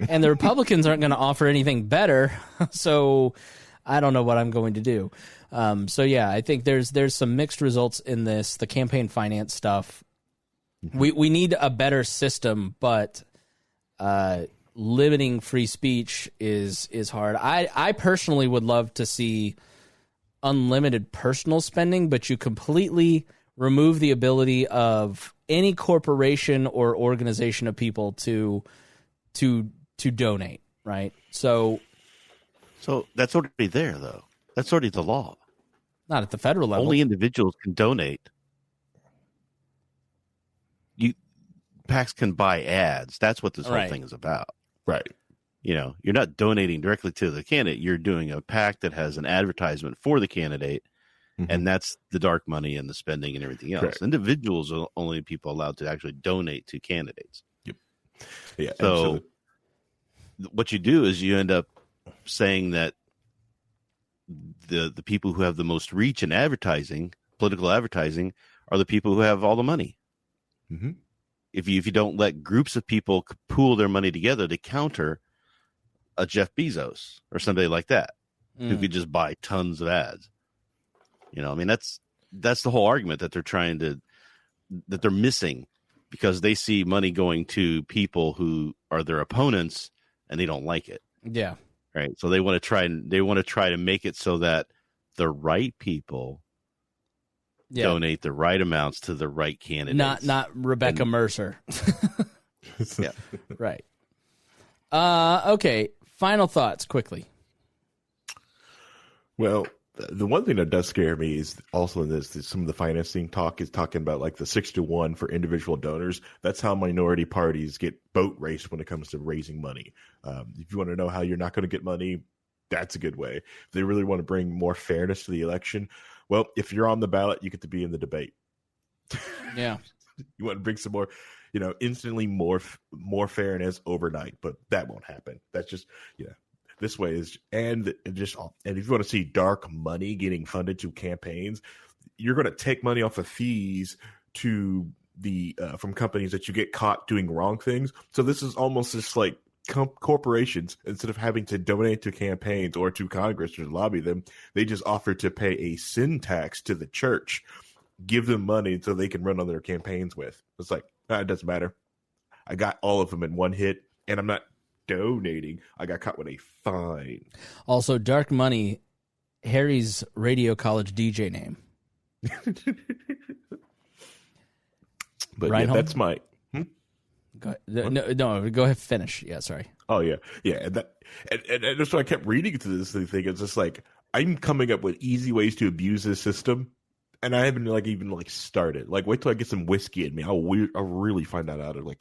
and the Republicans aren't going to offer anything better, so I don't know what I'm going to do. So yeah, I think there's some mixed results in this. The campaign finance stuff, we need a better system, but limiting free speech is hard. I personally would love to see unlimited personal spending, but you completely remove the ability of any corporation or organization of people to donate, right? So that's already there, though. That's already the law. Not at the federal level. Only individuals can donate. PACs can buy ads. That's what this whole thing is about. Right. You're not donating directly to the candidate. You're doing a PAC that has an advertisement for the candidate, and that's the dark money and the spending and everything else. Correct. Individuals are only people allowed to actually donate to candidates. Yep. Yeah. So what you do is you end up saying that the people who have the most reach in advertising, political advertising, are the people who have all the money. Mm-hmm. If you don't let groups of people pool their money together to counter a Jeff Bezos or somebody like that, who could just buy tons of ads. That's the whole argument that they're missing, because they see money going to people who are their opponents and they don't like it. Yeah. Right. So they want to try to make it so that the right people donate the right amounts to the right candidates. Not Rebecca Mercer. Yeah. Right. Okay. Final thoughts, quickly. Well, the one thing that does scare me is also in this some of the financing talk is talking about like the 6-to-1 for individual donors. That's how minority parties get boat raced when it comes to raising money. If you want to know how you're not going to get money, that's a good way. If they really want to bring more fairness to the election, well, if you're on the ballot, you get to be in the debate. Yeah. You want to bring some more, instantly more fairness overnight, but that won't happen. That's just, this way is, and if you want to see dark money getting funded to campaigns, you're going to take money off of fees to the from companies that you get caught doing wrong things. So this is almost just like corporations, instead of having to donate to campaigns or to Congress to lobby them, they just offer to pay a sin tax to the church, give them money so they can run on their campaigns with. It's like, it doesn't matter. I got all of them in one hit, and I'm not donating. I got caught with a fine. Also, dark money, Harry's radio college DJ name. But yeah, that's my... Go ahead. No, go ahead. Finish. Yeah, sorry. Oh yeah. And that's why I kept reading through this thing. It's just like, I'm coming up with easy ways to abuse this system, and I haven't even started. Like, wait till I get some whiskey in me. I'll really find out how to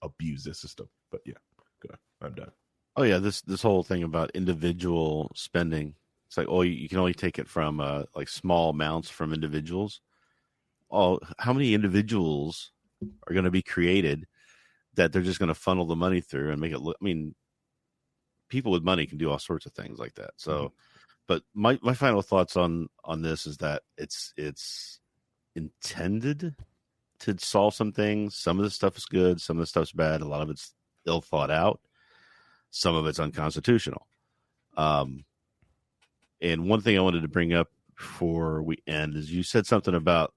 abuse this system. But yeah, good. I'm done. Oh yeah, this whole thing about individual spending. It's like, you can only take it from small amounts from individuals. Oh, how many individuals are going to be created that they're just going to funnel the money through and make it look? I mean, people with money can do all sorts of things like that. So, but my final thoughts on this is that it's intended to solve some things. Some of the stuff is good, some of the stuff's bad. A lot of it's ill thought out. Some of it's unconstitutional. And one thing I wanted to bring up before we end is you said something about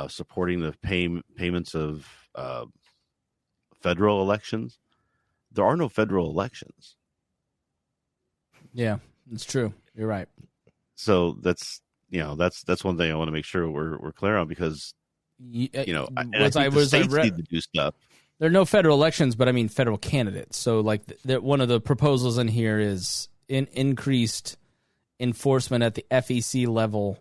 supporting the payments of federal elections. There are no federal elections. Yeah, it's true. You're right. So that's one thing I want to make sure we're clear on, because I think the states need to do stuff. There are no federal elections, but I mean federal candidates. So one of the proposals in here is increased enforcement at the FEC level,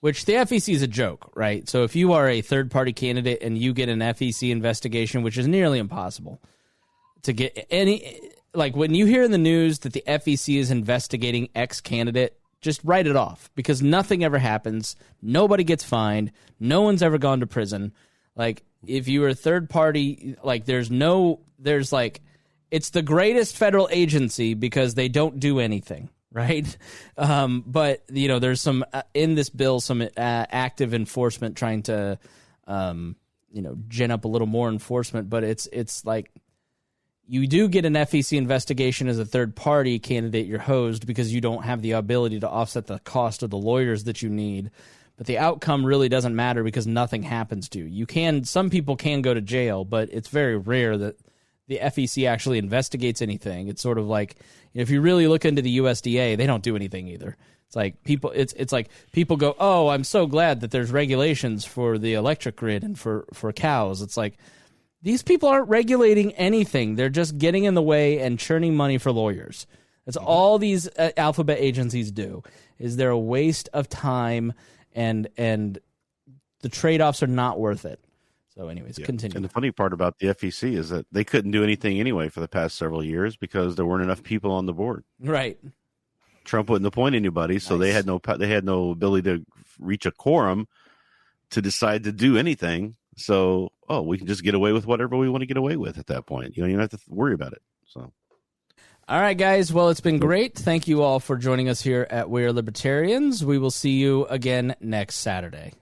which the FEC is a joke, right? So if you are a third-party candidate and you get an FEC investigation, which is nearly impossible to get any, when you hear in the news that the FEC is investigating X candidate, just write it off, because nothing ever happens. Nobody gets fined. No one's ever gone to prison. If you are a third-party, it's the greatest federal agency because they don't do anything. Right. But, there's some in this bill, some active enforcement trying to, gin up a little more enforcement. But it's like you do get an FEC investigation as a third party candidate, you're hosed, because you don't have the ability to offset the cost of the lawyers that you need. But the outcome really doesn't matter because nothing happens to you. Some people can go to jail, but it's very rare that the FEC actually investigates anything. It's sort of like, if you really look into the USDA, they don't do anything either. It's like people go, oh, I'm so glad that there's regulations for the electric grid and for cows. It's like, these people aren't regulating anything. They're just getting in the way and churning money for lawyers. That's all these alphabet agencies do. Is they're a waste of time, and the trade-offs are not worth it. So anyways, continue. And the funny part about the FEC is that they couldn't do anything anyway for the past several years because there weren't enough people on the board. Right. Trump wouldn't appoint anybody, so they had no ability to reach a quorum to decide to do anything. So, we can just get away with whatever we want to get away with at that point. You don't have to worry about it. So, all right, guys. Well, it's been great. Thank you all for joining us here at We Are Libertarians. We will see you again next Saturday.